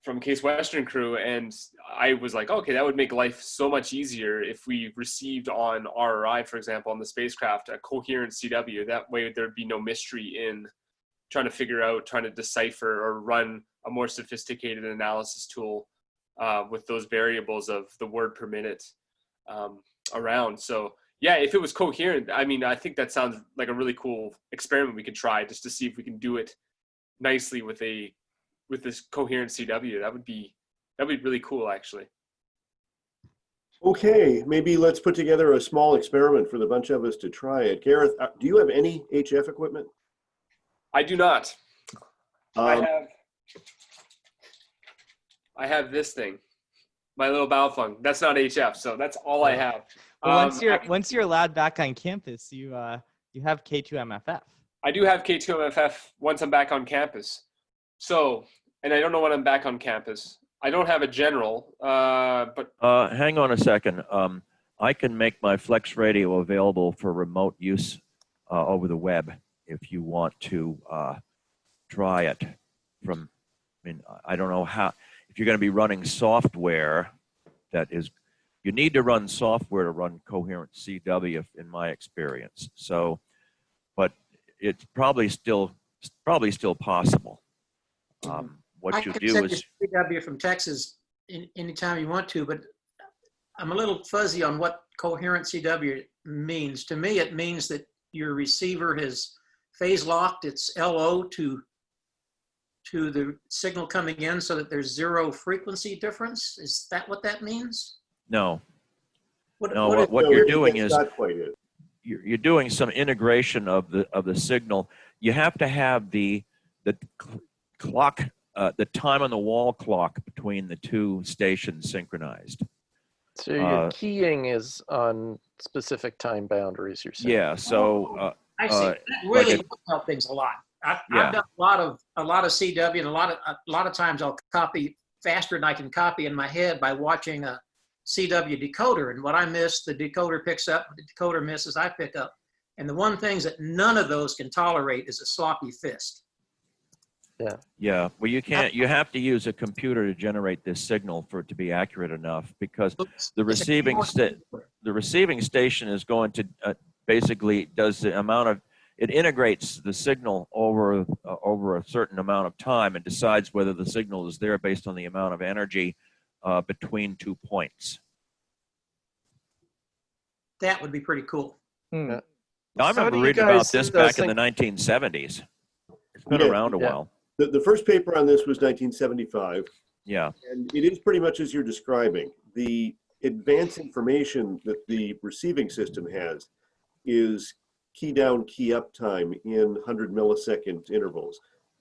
[SPEAKER 9] from Case Western crew, and I was like, okay, that would make life so much easier if we received on RRI, for example, on the spacecraft, a coherent CW. That way, there'd be no mystery in trying to decipher or run a more sophisticated analysis tool with those variables of the word per minute around. So. Yeah, if it was coherent, I think that sounds like a really cool experiment we could try just to see if we can do it nicely with this coherent CW. That would be really cool, actually.
[SPEAKER 6] Okay, maybe let's put together a small experiment for the bunch of us to try it. Gareth, do you have any HF equipment?
[SPEAKER 9] I do not. I have this thing, my little Baofeng. That's not HF, so that's all I have.
[SPEAKER 1] Well, once you're allowed back on campus, you have K2MFF.
[SPEAKER 9] I do have K2MFF once I'm back on campus. So, and I don't know when I'm back on campus. I don't have a general, but
[SPEAKER 3] hang on a second. I can make my Flex Radio available for remote use over the web. if you want to try it from, I mean, I don't know how, if you're going to be running software that is, you need to run software to run Coherent CW in my experience. So, but it's probably still possible. What
[SPEAKER 14] I
[SPEAKER 3] you
[SPEAKER 14] can
[SPEAKER 3] do
[SPEAKER 14] send you
[SPEAKER 3] is,
[SPEAKER 14] CW from Texas anytime you want to, but I'm a little fuzzy on what coherent CW means. To me, it means that your receiver has phase locked its LO to the signal coming in so that there's zero frequency difference. Is that what that means?
[SPEAKER 3] no.
[SPEAKER 14] What
[SPEAKER 3] You're doing is
[SPEAKER 6] not quite it.
[SPEAKER 3] You're doing some integration of the signal. You have to have the clock, the time on the wall clock between the two stations synchronized.
[SPEAKER 7] So your keying is on specific time boundaries, you're saying?
[SPEAKER 3] Yeah. So
[SPEAKER 14] I see. That really would help things a lot. I've done a lot of CW, and a lot of times I'll copy faster than I can copy in my head by watching a CW decoder, and what I miss, the decoder picks up. What the decoder misses, I pick up. And the one things that none of those can tolerate is a sloppy fist.
[SPEAKER 7] Yeah.
[SPEAKER 3] Yeah. Well, you can't. You have to use a computer to generate this signal for it to be accurate enough, because the receiving station is going to basically does the amount of, it integrates the signal over a certain amount of time and decides whether the signal is there based on the amount of energy between 2 points.
[SPEAKER 14] That would be pretty cool.
[SPEAKER 3] I remember reading about this back in the 1970s. It's been around a while.
[SPEAKER 6] The first paper on this was 1975.
[SPEAKER 3] Yeah.
[SPEAKER 6] And it is pretty much as you're describing. The advanced information that the receiving system has is key down, key up time in 100 millisecond intervals.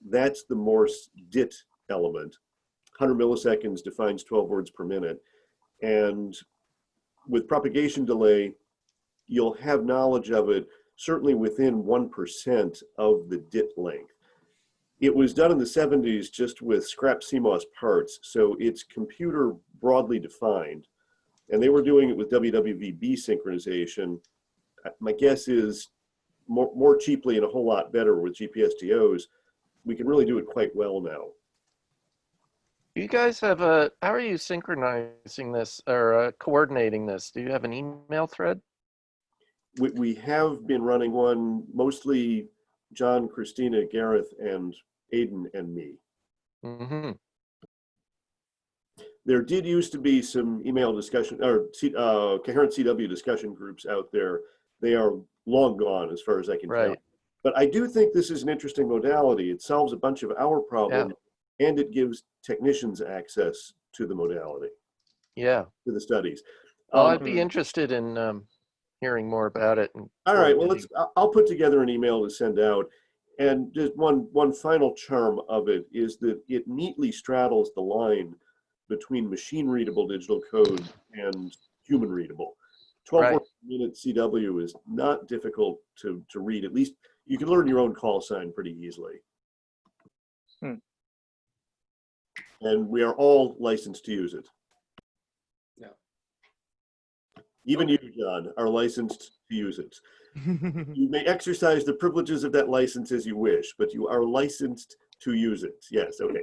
[SPEAKER 6] That's the Morse DIT element. 100 milliseconds defines 12 words per minute. And with propagation delay, you'll have knowledge of it certainly within 1% of the DIT length. It was done in the 70s just with scrap CMOS parts, so it's computer broadly defined. And they were doing it with WWVB synchronization. My guess is more cheaply and a whole lot better with GPSTOs, we can really do it quite well now.
[SPEAKER 7] You guys have how are you synchronizing this or coordinating this? Do you have an email thread?
[SPEAKER 6] We have been running one, mostly John, Christina, Gareth, and Aiden and me.
[SPEAKER 7] Mm-hmm.
[SPEAKER 6] There did used to be some email discussion or Coherent CW discussion groups out there. They are long gone as far as I can tell. But I do think this is an interesting modality. It solves a bunch of our problems and it gives technicians access to the modality.
[SPEAKER 7] Yeah.
[SPEAKER 6] To the studies.
[SPEAKER 7] Well, I'd be interested in hearing more about it.
[SPEAKER 6] All right, well, I'll put together an email to send out. And just one final charm of it is that it neatly straddles the line between machine readable digital code and human readable. 12 words per minute CW is not difficult to read. At least you can learn your own call sign pretty easily. And we are all licensed to use it.
[SPEAKER 14] Yeah.
[SPEAKER 6] Even you, John, are licensed to use it. You may exercise the privileges of that license as you wish, but you are licensed to use it. Yes, okay.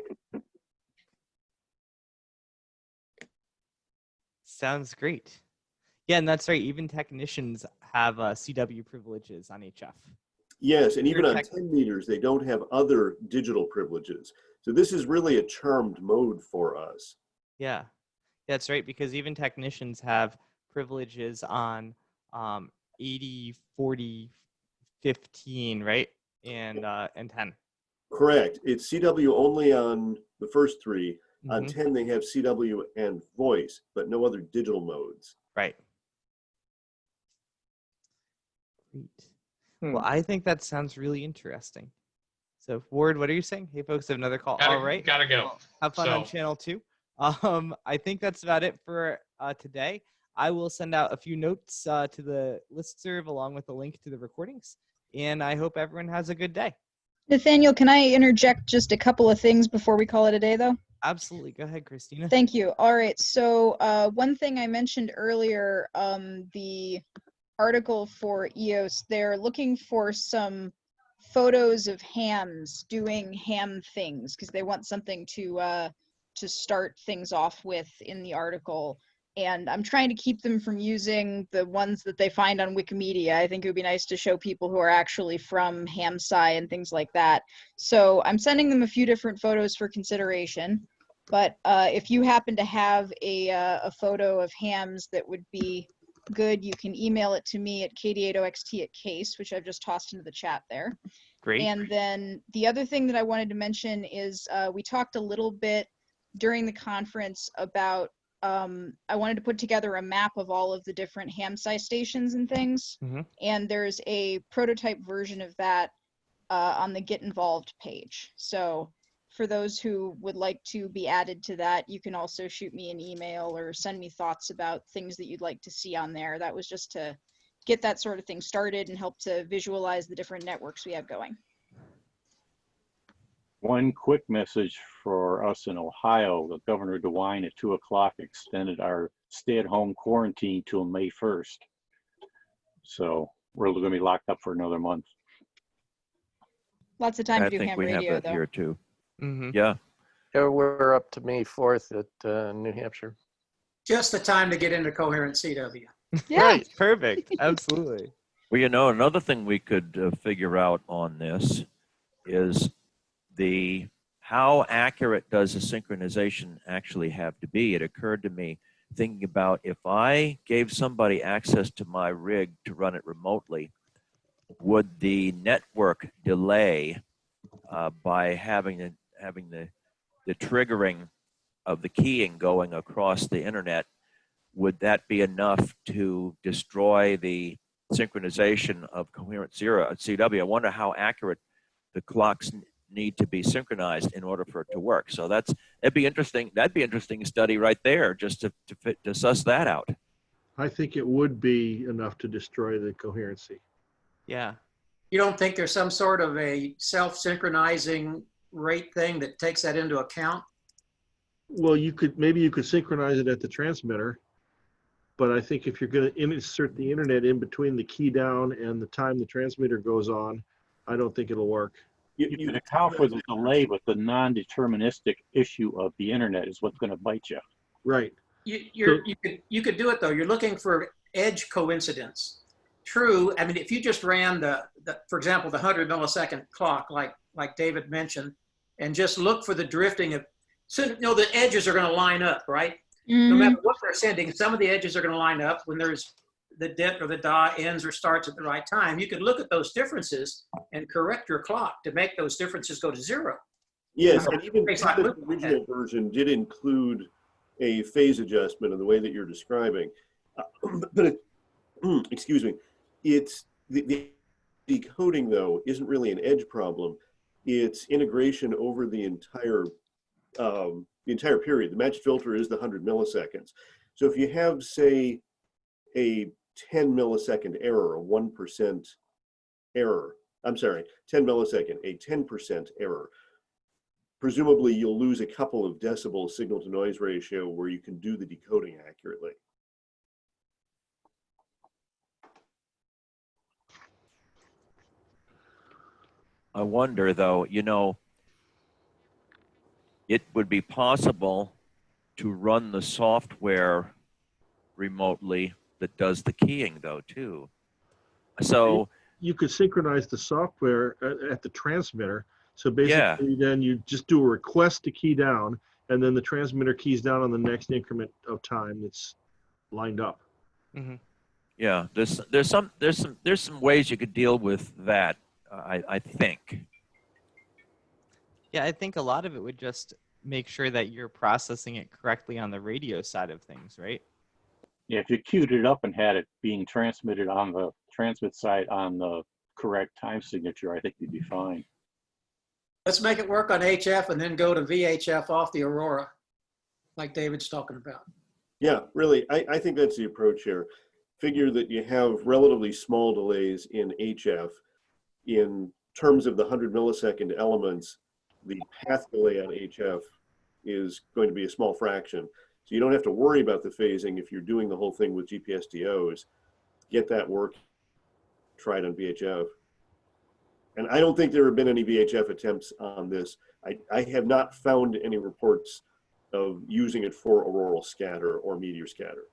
[SPEAKER 1] Sounds great. Yeah, and that's right. Even technicians have CW privileges on HF.
[SPEAKER 6] Yes, and even on 10 meters, they don't have other digital privileges. So this is really a charmed mode for us.
[SPEAKER 1] Yeah, that's right, because even technicians have privileges on 80, 40, 15, right? And 10.
[SPEAKER 6] Correct. It's CW only on the first three. On 10, they have CW and voice, but no other digital modes.
[SPEAKER 1] Right. Great. Well, I think that sounds really interesting. So, Ward, what are you saying? Hey, folks, have another call. All right.
[SPEAKER 13] Gotta go.
[SPEAKER 1] Well, have fun on channel 2. I think that's about it for today. I will send out a few notes to the listserv along with a link to the recordings. And I hope everyone has a good day.
[SPEAKER 11] Nathaniel, can I interject just a couple of things before we call it a day, though?
[SPEAKER 1] Absolutely. Go ahead, Christina.
[SPEAKER 11] Thank you. All right. So one thing I mentioned earlier, the article for EOS, they're looking for some photos of hams doing ham things because they want something to start things off with in the article. And I'm trying to keep them from using the ones that they find on Wikimedia. I think it would be nice to show people who are actually from HamSCI and things like that. So I'm sending them a few different photos for consideration. But if you happen to have a photo of hams that would be good, you can email it to me at kd8oxt@case, which I've just tossed into the chat there.
[SPEAKER 1] Great.
[SPEAKER 11] And then the other thing that I wanted to mention is we talked a little bit during the conference about I wanted to put together a map of all of the different HamSCI stations and things.
[SPEAKER 1] Mm-hmm.
[SPEAKER 11] And there's a prototype version of that on the Get Involved page. So for those who would like to be added to that, you can also shoot me an email or send me thoughts about things that you'd like to see on there. That was just to get that sort of thing started and help to visualize the different networks we have going.
[SPEAKER 10] One quick message for us in Ohio: the Governor DeWine at 2 o'clock extended our stay-at-home quarantine till May 1st. So we're going to be locked up for another month.
[SPEAKER 11] Lots of time
[SPEAKER 3] I
[SPEAKER 11] to do
[SPEAKER 3] think
[SPEAKER 11] ham
[SPEAKER 3] we
[SPEAKER 11] radio,
[SPEAKER 3] have that
[SPEAKER 11] though.
[SPEAKER 3] here too.
[SPEAKER 1] Mm-hmm.
[SPEAKER 3] Yeah.
[SPEAKER 7] Yeah, we're up to May 4th at New Hampshire.
[SPEAKER 14] Just the time to get into Coherent CW.
[SPEAKER 11] Yeah.
[SPEAKER 7] Right.
[SPEAKER 1] Perfect. Absolutely.
[SPEAKER 3] Well, you know, another thing we could figure out on this is how accurate does the synchronization actually have to be? It occurred to me thinking about if I gave somebody access to my rig to run it remotely, would the network delay by having the triggering of the keying going across the internet, would that be enough to destroy the synchronization of Coherent CW? I wonder how accurate the clocks need to be synchronized in order for it to work. So that'd be interesting. That'd be an interesting study right there, just to suss that out.
[SPEAKER 12] I think it would be enough to destroy the coherency.
[SPEAKER 1] Yeah.
[SPEAKER 14] You don't think there's some sort of a self-synchronizing rate thing that takes that into account?
[SPEAKER 12] Well, maybe you could synchronize it at the transmitter, but I think if you're going to insert the internet in between the key down and the time the transmitter goes on, I don't think it'll work.
[SPEAKER 10] You can account for the delay, but the non-deterministic issue of the internet is what's going to bite you.
[SPEAKER 12] Right.
[SPEAKER 14] You could do it though. You're looking for edge coincidence. True. I mean, if you just ran for example, the 100 millisecond clock, like David mentioned, and just look for the drifting of, so the edges are going to line up, right? No matter what they're sending, some of the edges are going to line up when there's the DIT or the DA ends or starts at the right time. You could look at those differences and correct your clock to make those differences go to zero.
[SPEAKER 6] Yes, and even the original version did include a phase adjustment in the way that you're describing. But excuse me, it's the decoding though isn't really an edge problem. It's integration over the entire period. The matched filter is the 100 milliseconds. So if you have, say, a 10 millisecond error, a 1% error, I'm sorry, 10 millisecond, a 10% error, presumably you'll lose a couple of decibel signal to noise ratio where you can do the decoding accurately.
[SPEAKER 3] I wonder though, it would be possible to run the software remotely that does the keying though too. So
[SPEAKER 12] you could synchronize the software at the transmitter. So basically then you just do a request to key down, and then the transmitter keys down on the next increment of time that's lined up.
[SPEAKER 1] Mm-hmm.
[SPEAKER 3] Yeah, there's some ways you could deal with that, I think.
[SPEAKER 1] Yeah, I think a lot of it would just make sure that you're processing it correctly on the radio side of things, right?
[SPEAKER 10] Yeah, if you queued it up and had it being transmitted on the transmit side on the correct time signature, I think you'd be fine.
[SPEAKER 14] Let's make it work on HF and then go to VHF off the Aurora, like David's talking about.
[SPEAKER 6] Yeah, really, I think that's the approach here. Figure that you have relatively small delays in HF. In terms of the 100 millisecond elements, the path delay on HF is going to be a small fraction. So you don't have to worry about the phasing if you're doing the whole thing with GPSDOs. Get that work, try it on VHF. And I don't think there have been any VHF attempts on this. I have not found any reports of using it for auroral scatter or meteor scatter.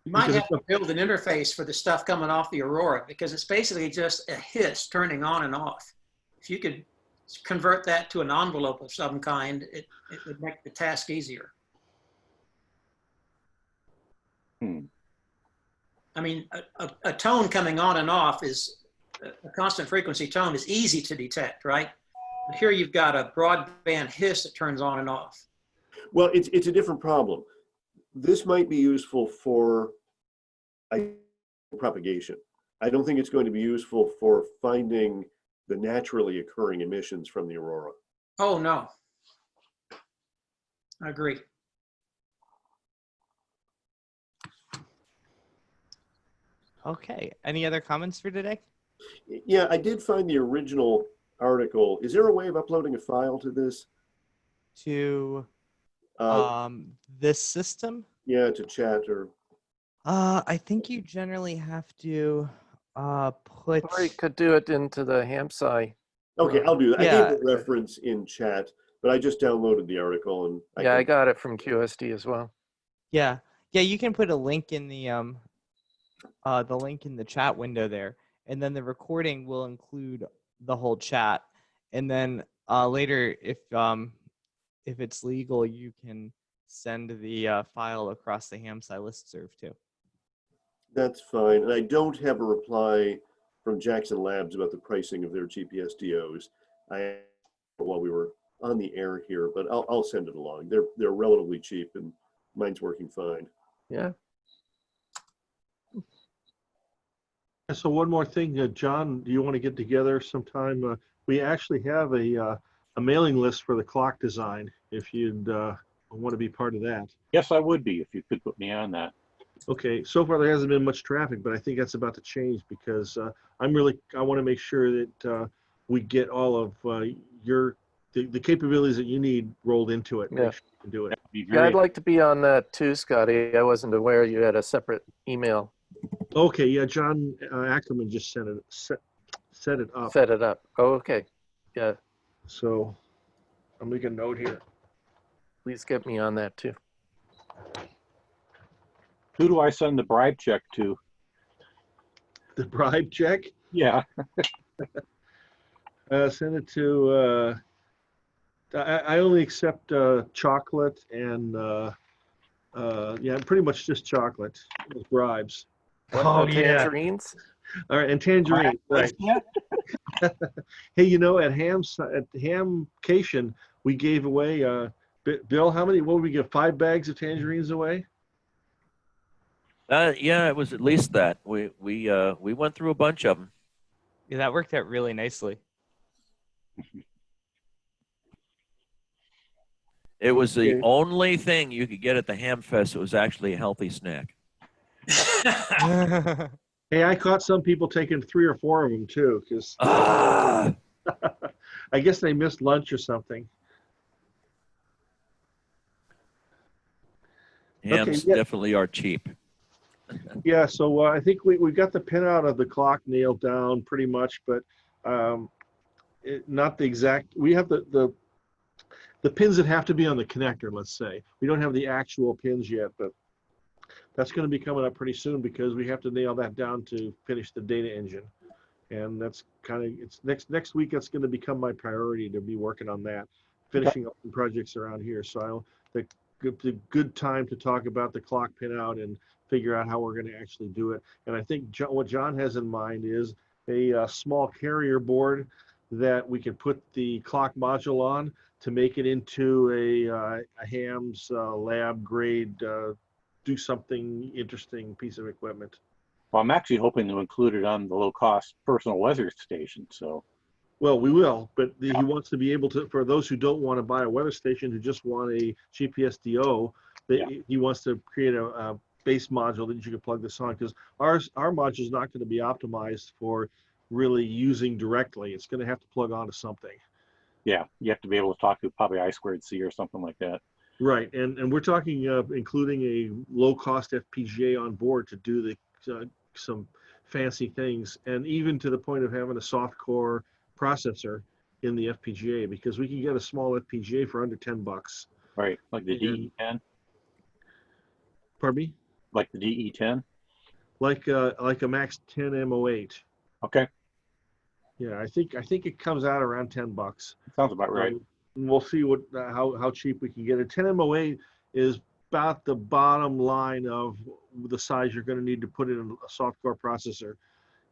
[SPEAKER 14] You might have to build an interface for the stuff coming off the aurora, because it's basically just a hiss turning on and off. If you could convert that to an envelope of some kind, it would make the task easier. I mean, a tone coming on and off is, a constant frequency tone is easy to detect, right? But here you've got a broadband hiss that turns on and off.
[SPEAKER 6] Well, it's a different problem. This might be useful for propagation. I don't think it's going to be useful for finding the naturally occurring emissions from the aurora.
[SPEAKER 14] Oh, no. I agree.
[SPEAKER 1] Okay. Any other comments for today?
[SPEAKER 6] Yeah, I did find the original article. Is there a way of uploading a file to this?
[SPEAKER 1] To this system?
[SPEAKER 6] Yeah, to chat or.
[SPEAKER 1] I think you generally have to put.
[SPEAKER 7] Or you could do it into the HamSCI.
[SPEAKER 6] Okay, I'll do that.
[SPEAKER 1] Yeah.
[SPEAKER 6] I gave the reference in chat, but I just downloaded the article and.
[SPEAKER 7] I got it from QSD as well.
[SPEAKER 1] Yeah, you can put a link in the link in the chat window there, and then the recording will include the whole chat, and then later, if it's legal, you can send the file across the HamSCI listserv too.
[SPEAKER 6] That's fine. And I don't have a reply from Jackson Labs about the pricing of their GPS DOs. While we were on the air here, but I'll send it along. They're relatively cheap and mine's working fine.
[SPEAKER 7] Yeah.
[SPEAKER 12] So one more thing, John, do you want to get together sometime? We actually have a mailing list for the clock design, if you'd want to be part of that.
[SPEAKER 10] Yes, I would be, if you could put me on that.
[SPEAKER 12] Okay, so far there hasn't been much traffic, but I think that's about to change because I want to make sure that we get all of the capabilities that you need rolled into it.
[SPEAKER 7] Yeah.
[SPEAKER 12] Make sure you can do it.
[SPEAKER 7] Yeah, I'd like to be on that too, Scotty. I wasn't aware you had a separate email.
[SPEAKER 12] Okay, yeah, John Ackerman just set it up.
[SPEAKER 7] Set it up. Oh, okay. Yeah.
[SPEAKER 12] So I'll make a note here.
[SPEAKER 7] Please get me on that too.
[SPEAKER 10] Who do I send the bribe check to?
[SPEAKER 12] The bribe check?
[SPEAKER 10] Yeah.
[SPEAKER 12] Send it to, I only accept chocolate and, yeah, pretty much just chocolate as bribes.
[SPEAKER 7] What, no tangerines?
[SPEAKER 12] All right, and tangerines, right. Hey, you know, at Hamcation, we gave away, Bill, what would we give, 5 bags of tangerines away?
[SPEAKER 3] Yeah, it was at least that. We went through a bunch of them.
[SPEAKER 1] Yeah, that worked out really nicely.
[SPEAKER 3] It was the only thing you could get at the Ham Fest that was actually a healthy snack.
[SPEAKER 12] Hey, I caught some people taking 3 or 4 of them too, because I guess they missed lunch or something.
[SPEAKER 3] Hams definitely are cheap.
[SPEAKER 12] Yeah, so I think we got the pinout of the clock nailed down pretty much, but not the exact. We have the pins that have to be on the connector, let's say. We don't have the actual pins yet, but that's going to be coming up pretty soon because we have to nail that down to finish the data engine. And that's kind of, it's next week, that's going to become my priority to be working on that, finishing up some projects around here. So the good time to talk about the clock pinout and figure out how we're going to actually do it. And I think what John has in mind is a small carrier board that we can put the clock module on to make it into a HAMS lab grade, do something interesting piece of equipment.
[SPEAKER 10] Well, I'm actually hoping to include it on the low-cost personal weather station. So,
[SPEAKER 12] well, we will, but he wants to be able to, for those who don't want to buy a weather station, who just want a GPS DO, he wants to create a base module that you can plug this on, because our module is not going to be optimized for really using directly. It's going to have to plug onto something.
[SPEAKER 10] Yeah, you have to be able to talk to probably I2C or something like that.
[SPEAKER 12] Right, and we're talking including a low-cost FPGA on board to do some fancy things, and even to the point of having a soft core processor in the FPGA, because we can get a small FPGA for under $10.
[SPEAKER 10] Right, like the
[SPEAKER 12] And-
[SPEAKER 10] DE10,
[SPEAKER 12] Pardon me?
[SPEAKER 10] like the DE10.
[SPEAKER 12] Like a Max 10 M08.
[SPEAKER 10] Okay,
[SPEAKER 12] Yeah, I think it comes out around $10.
[SPEAKER 10] sounds about right.
[SPEAKER 12] And we'll see what how cheap we can get it. 10 M08 is about the bottom line of the size you're going to need to put in a soft-core processor.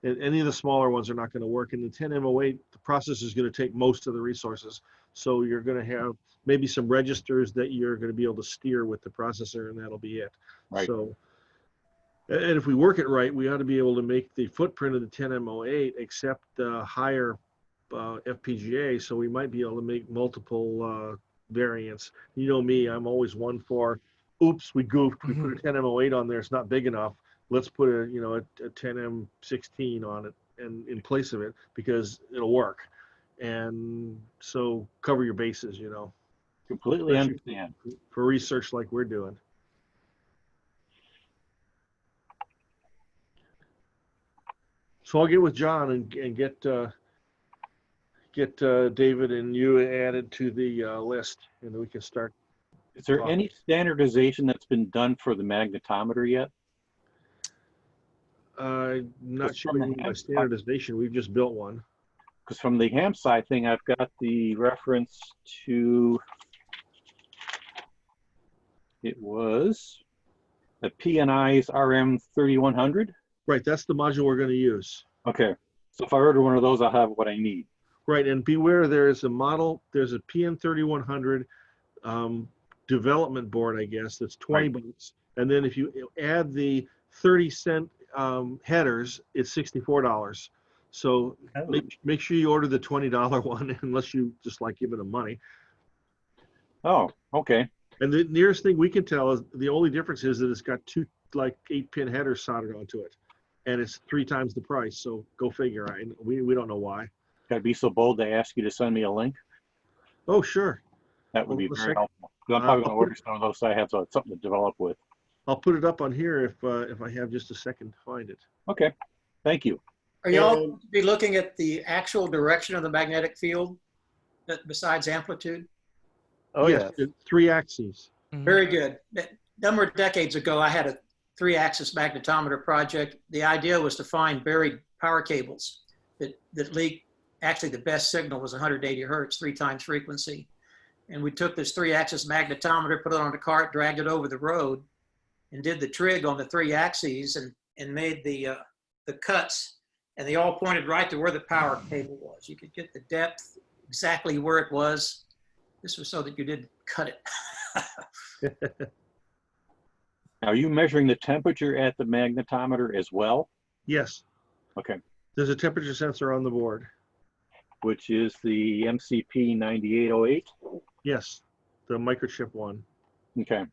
[SPEAKER 12] And any of the smaller ones are not going to work. In the 10 M08, the processor is going to take most of the resources. So you're going to have maybe some registers that you're going to be able to steer with the processor, and that'll be it.
[SPEAKER 10] Right.
[SPEAKER 12] So, and if we work it right, we ought to be able to make the footprint of the 10 M08 accept higher FPGA. So we might be able to make multiple variants. You know me, I'm always one for, oops, we goofed. We put a 10 M08 on there. It's not big enough. Let's put a 10 M16 on it and in place of it, because it'll work. And so cover your bases,
[SPEAKER 10] Completely
[SPEAKER 12] especially
[SPEAKER 10] understand.
[SPEAKER 12] for research like we're doing. So I'll get with John and get David and you added to the list, and then we can start.
[SPEAKER 10] Is there any standardization that's been done for the magnetometer yet?
[SPEAKER 12] Not sure what you mean by standardization. We've just built one.
[SPEAKER 10] Because from the HamSCI thing, I've got the reference to, it was the P&I's RM3100.
[SPEAKER 12] Right, that's the module we're going to use.
[SPEAKER 10] Okay, so if I order one of those, I'll have what I need.
[SPEAKER 12] Right, and beware, there's a model, there's a PN3100 development board, I guess, that's 20 bucks. And then if you add the 30-cent headers, it's $64. So make sure you order the $20 one, unless you just like giving them money.
[SPEAKER 10] Oh, okay.
[SPEAKER 12] And the nearest thing we can tell is the only difference is that it's got two 8-pin headers soldered onto it, and it's 3 times the price. So go figure. We don't know why.
[SPEAKER 10] Can I be so bold to ask you to send me a link?
[SPEAKER 12] Oh, sure.
[SPEAKER 10] That would be
[SPEAKER 12] Well,
[SPEAKER 10] very helpful. I'm probably going to order some of those so I have something to develop with.
[SPEAKER 12] I'll put it up on here if I have just a second to find it.
[SPEAKER 10] Okay, thank you.
[SPEAKER 14] Are y'all going to be looking at the actual direction of the magnetic field besides amplitude?
[SPEAKER 7] Oh,
[SPEAKER 12] yes,
[SPEAKER 7] yeah.
[SPEAKER 12] 3 axes.
[SPEAKER 14] Very good. A number of decades ago, I had a 3-axis magnetometer project. The idea was to find buried power cables that leaked. Actually, the best signal was 180 hertz, 3 times frequency. And we took this 3-axis magnetometer, put it on a cart, dragged it over the road, and did the trig on the 3 axes and made the cuts. And they all pointed right to where the power cable was. You could get the depth exactly where it was. This was so that you didn't cut it.
[SPEAKER 10] Now, are you measuring the temperature at the magnetometer as well?
[SPEAKER 12] Yes.
[SPEAKER 10] Okay.
[SPEAKER 12] There's a temperature sensor on the board.
[SPEAKER 10] Which is the MCP 9808?
[SPEAKER 12] Yes, the microchip one.
[SPEAKER 10] Okay.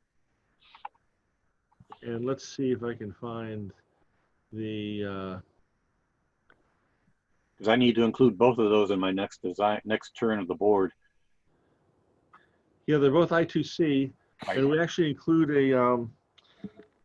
[SPEAKER 12] And let's see if I can find the...
[SPEAKER 10] Because I need to include both of those in my next turn of the board.
[SPEAKER 12] Yeah, they're both I2C, and we actually include a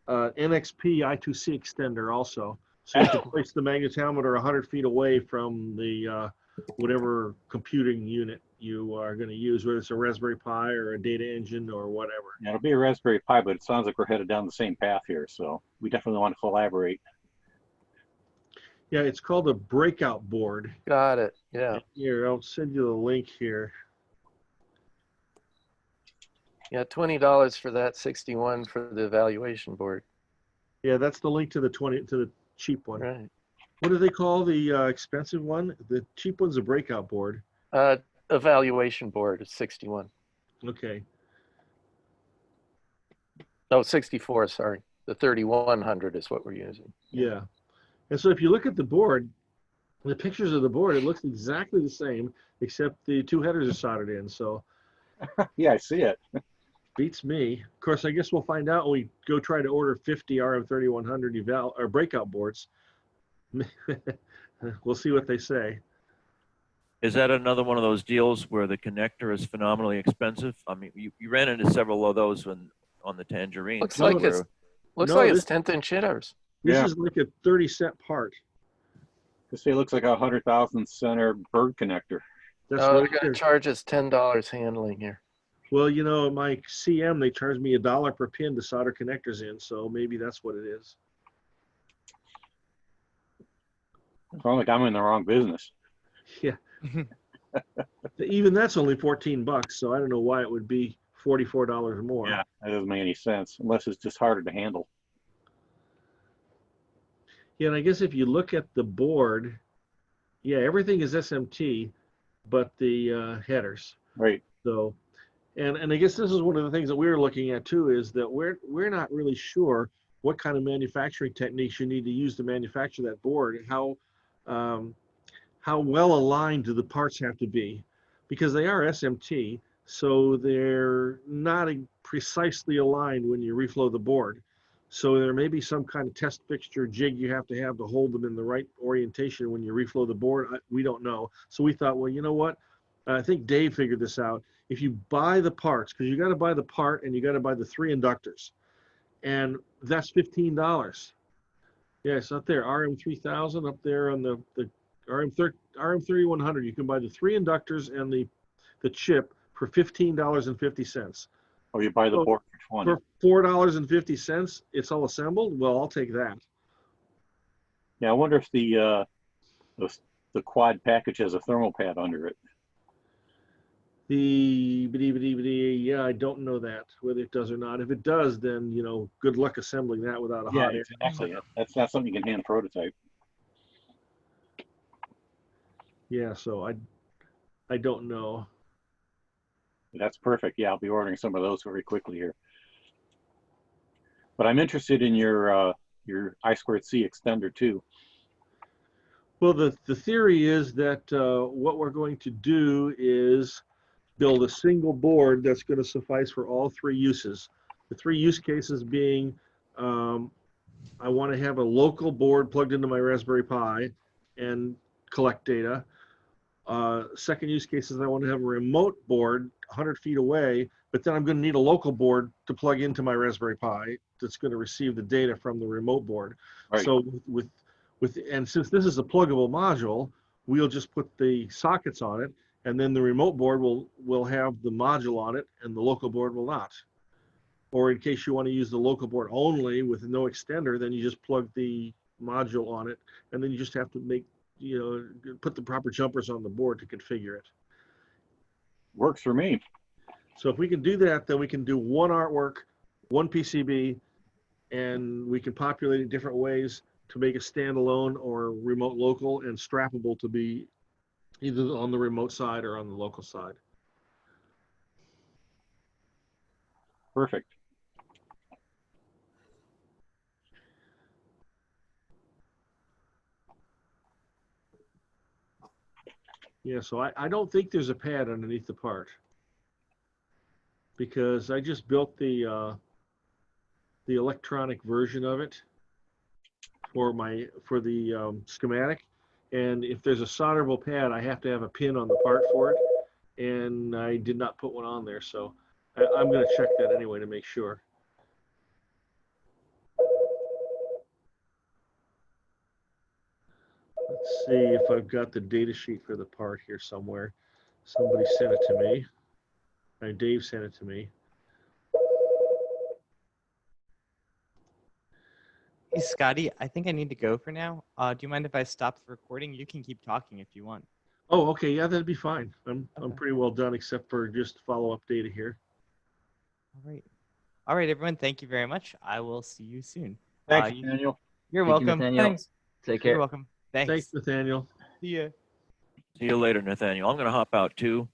[SPEAKER 12] NXP I2C extender also. So you can place the magnetometer 100 feet away from the whatever computing unit you are going to use, whether it's a Raspberry Pi or a data engine or whatever.
[SPEAKER 10] Yeah, it'll be a Raspberry Pi, but it sounds like we're headed down the same path here, so we definitely want to collaborate.
[SPEAKER 12] Yeah, it's called a breakout board.
[SPEAKER 7] Got it. Yeah.
[SPEAKER 12] Here, I'll send you the link here.
[SPEAKER 7] Yeah, $20 for that, 61 for the evaluation board.
[SPEAKER 12] Yeah, that's the link to the cheap one.
[SPEAKER 7] Right.
[SPEAKER 12] What do they call the expensive one? The cheap one's a breakout board.
[SPEAKER 7] Evaluation board is 61.
[SPEAKER 12] Okay.
[SPEAKER 7] No, 64, sorry. The 3100 is what we're using.
[SPEAKER 12] Yeah. And so if you look at the board, the pictures of the board, it looks exactly the same, except the 2 headers are soldered in. So
[SPEAKER 10] yeah, I see it.
[SPEAKER 12] Beats me. Of course, I guess we'll find out when we go try to order 50 RM3100 eval or breakout boards. We'll see what they say.
[SPEAKER 3] Is that another one of those deals where the connector is phenomenally expensive? I mean, you ran into several of those on the Tangerine.
[SPEAKER 7] Looks like it's 10th inch hitters.
[SPEAKER 12] This is like a 30-cent part.
[SPEAKER 10] This say looks like a 100,000 center bird connector.
[SPEAKER 12] That's
[SPEAKER 7] Oh,
[SPEAKER 12] what
[SPEAKER 7] they're
[SPEAKER 12] it
[SPEAKER 7] going to
[SPEAKER 12] is.
[SPEAKER 7] charge us $10 handling here.
[SPEAKER 12] Well, you know, my CM, they charge me $1 per pin to solder connectors in, so maybe that's what it is.
[SPEAKER 10] Sounds like I'm in the wrong business.
[SPEAKER 12] Yeah. Even that's only 14 bucks, so I don't know why it would be $44 more.
[SPEAKER 10] Yeah, that doesn't make any sense unless it's just harder to handle.
[SPEAKER 12] Yeah, and I guess if you look at the board, yeah, everything is SMT, but the headers.
[SPEAKER 10] Right.
[SPEAKER 12] So, and I guess this is one of the things that we're looking at too, is that we're not really sure what kind of manufacturing techniques you need to use to manufacture that board, and how well aligned do the parts have to be, because they are SMT, so they're not precisely aligned when you reflow the board. So there may be some kind of test fixture jig you have to hold them in the right orientation when you reflow the board. We don't know. So we thought, well, you know what? I think Dave figured this out. If you buy the parts, because you got to buy the part and you got to buy the 3 inductors, and that's $15. Yeah, it's up there, RM3000 up there on the RM3100. You can buy the 3 inductors and the chip for $15.50.
[SPEAKER 10] Or you buy the board for 20.
[SPEAKER 12] For $4.50, it's all assembled. Well, I'll take that.
[SPEAKER 10] Yeah, I wonder if the quad package has a thermal pad under it.
[SPEAKER 12] Yeah, I don't know that, whether it does or not. If it does, then, you know, good luck assembling that without a hot air.
[SPEAKER 10] Exactly. That's not something you can hand prototype.
[SPEAKER 12] Yeah, so I don't know.
[SPEAKER 10] That's perfect. Yeah, I'll be ordering some of those very quickly here. But I'm interested in your I2C extender too.
[SPEAKER 12] Well, the theory is that what we're going to do is build a single board that's going to suffice for all 3 uses. The 3 use cases being, I want to have a local board plugged into my Raspberry Pi and collect data. Second use case is I want to have a remote board 100 feet away, but then I'm going to need a local board to plug into my Raspberry Pi that's going to receive the data from the remote board.
[SPEAKER 10] Right.
[SPEAKER 12] So and since this is a pluggable module, we'll just put the sockets on it, and then the remote board will have the module on it, and the local board will not. Or in case you want to use the local board only with no extender, then you just plug the module on it, and then you just have to put the proper jumpers on the board to configure it.
[SPEAKER 10] Works for me.
[SPEAKER 12] So if we can do that, then we can do one artwork, one PCB, and we can populate it different ways to make it standalone or remote local and strappable to be either on the remote side or on the local side.
[SPEAKER 10] Perfect.
[SPEAKER 12] Yeah, so I don't think there's a pad underneath the part, because I just built the electronic version of it for the schematic, and if there's a solderable pad, I have to have a pin on the part for it, and I did not put one on there, so I'm going to check that anyway to make sure. Let's see if I've got the data sheet for the part here somewhere. Somebody sent it to me. Dave sent it to me.
[SPEAKER 1] Hey, Scotty, I think I need to go for now. Do you mind if I stop the recording? You can keep talking if you want.
[SPEAKER 12] Oh, okay. Yeah, that'd be fine. I'm pretty well done except for just follow-up data here.
[SPEAKER 1] All right. All right, everyone. Thank you very much. I will see you soon.
[SPEAKER 10] Thanks, Nathaniel.
[SPEAKER 1] You're
[SPEAKER 15] Thank you,
[SPEAKER 1] welcome.
[SPEAKER 15] Nathaniel.
[SPEAKER 1] Thanks.
[SPEAKER 15] Take care.
[SPEAKER 1] You're welcome. Thanks.
[SPEAKER 12] Thanks, Nathaniel.
[SPEAKER 1] See ya.
[SPEAKER 3] See you later, Nathaniel. I'm going to hop out too.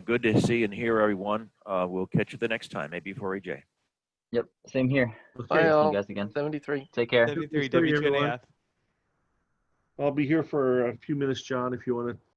[SPEAKER 3] Good to see and hear everyone. We'll catch you the next time, maybe for EJ.
[SPEAKER 15] Yep, same here.
[SPEAKER 7] Bye,
[SPEAKER 15] See
[SPEAKER 7] all.
[SPEAKER 15] you guys again.
[SPEAKER 7] 73.
[SPEAKER 15] Take care.
[SPEAKER 1] 73
[SPEAKER 12] Sorry,
[SPEAKER 1] W2
[SPEAKER 12] everyone.
[SPEAKER 1] and a half.
[SPEAKER 12] I'll be here for a few minutes, John, if you want to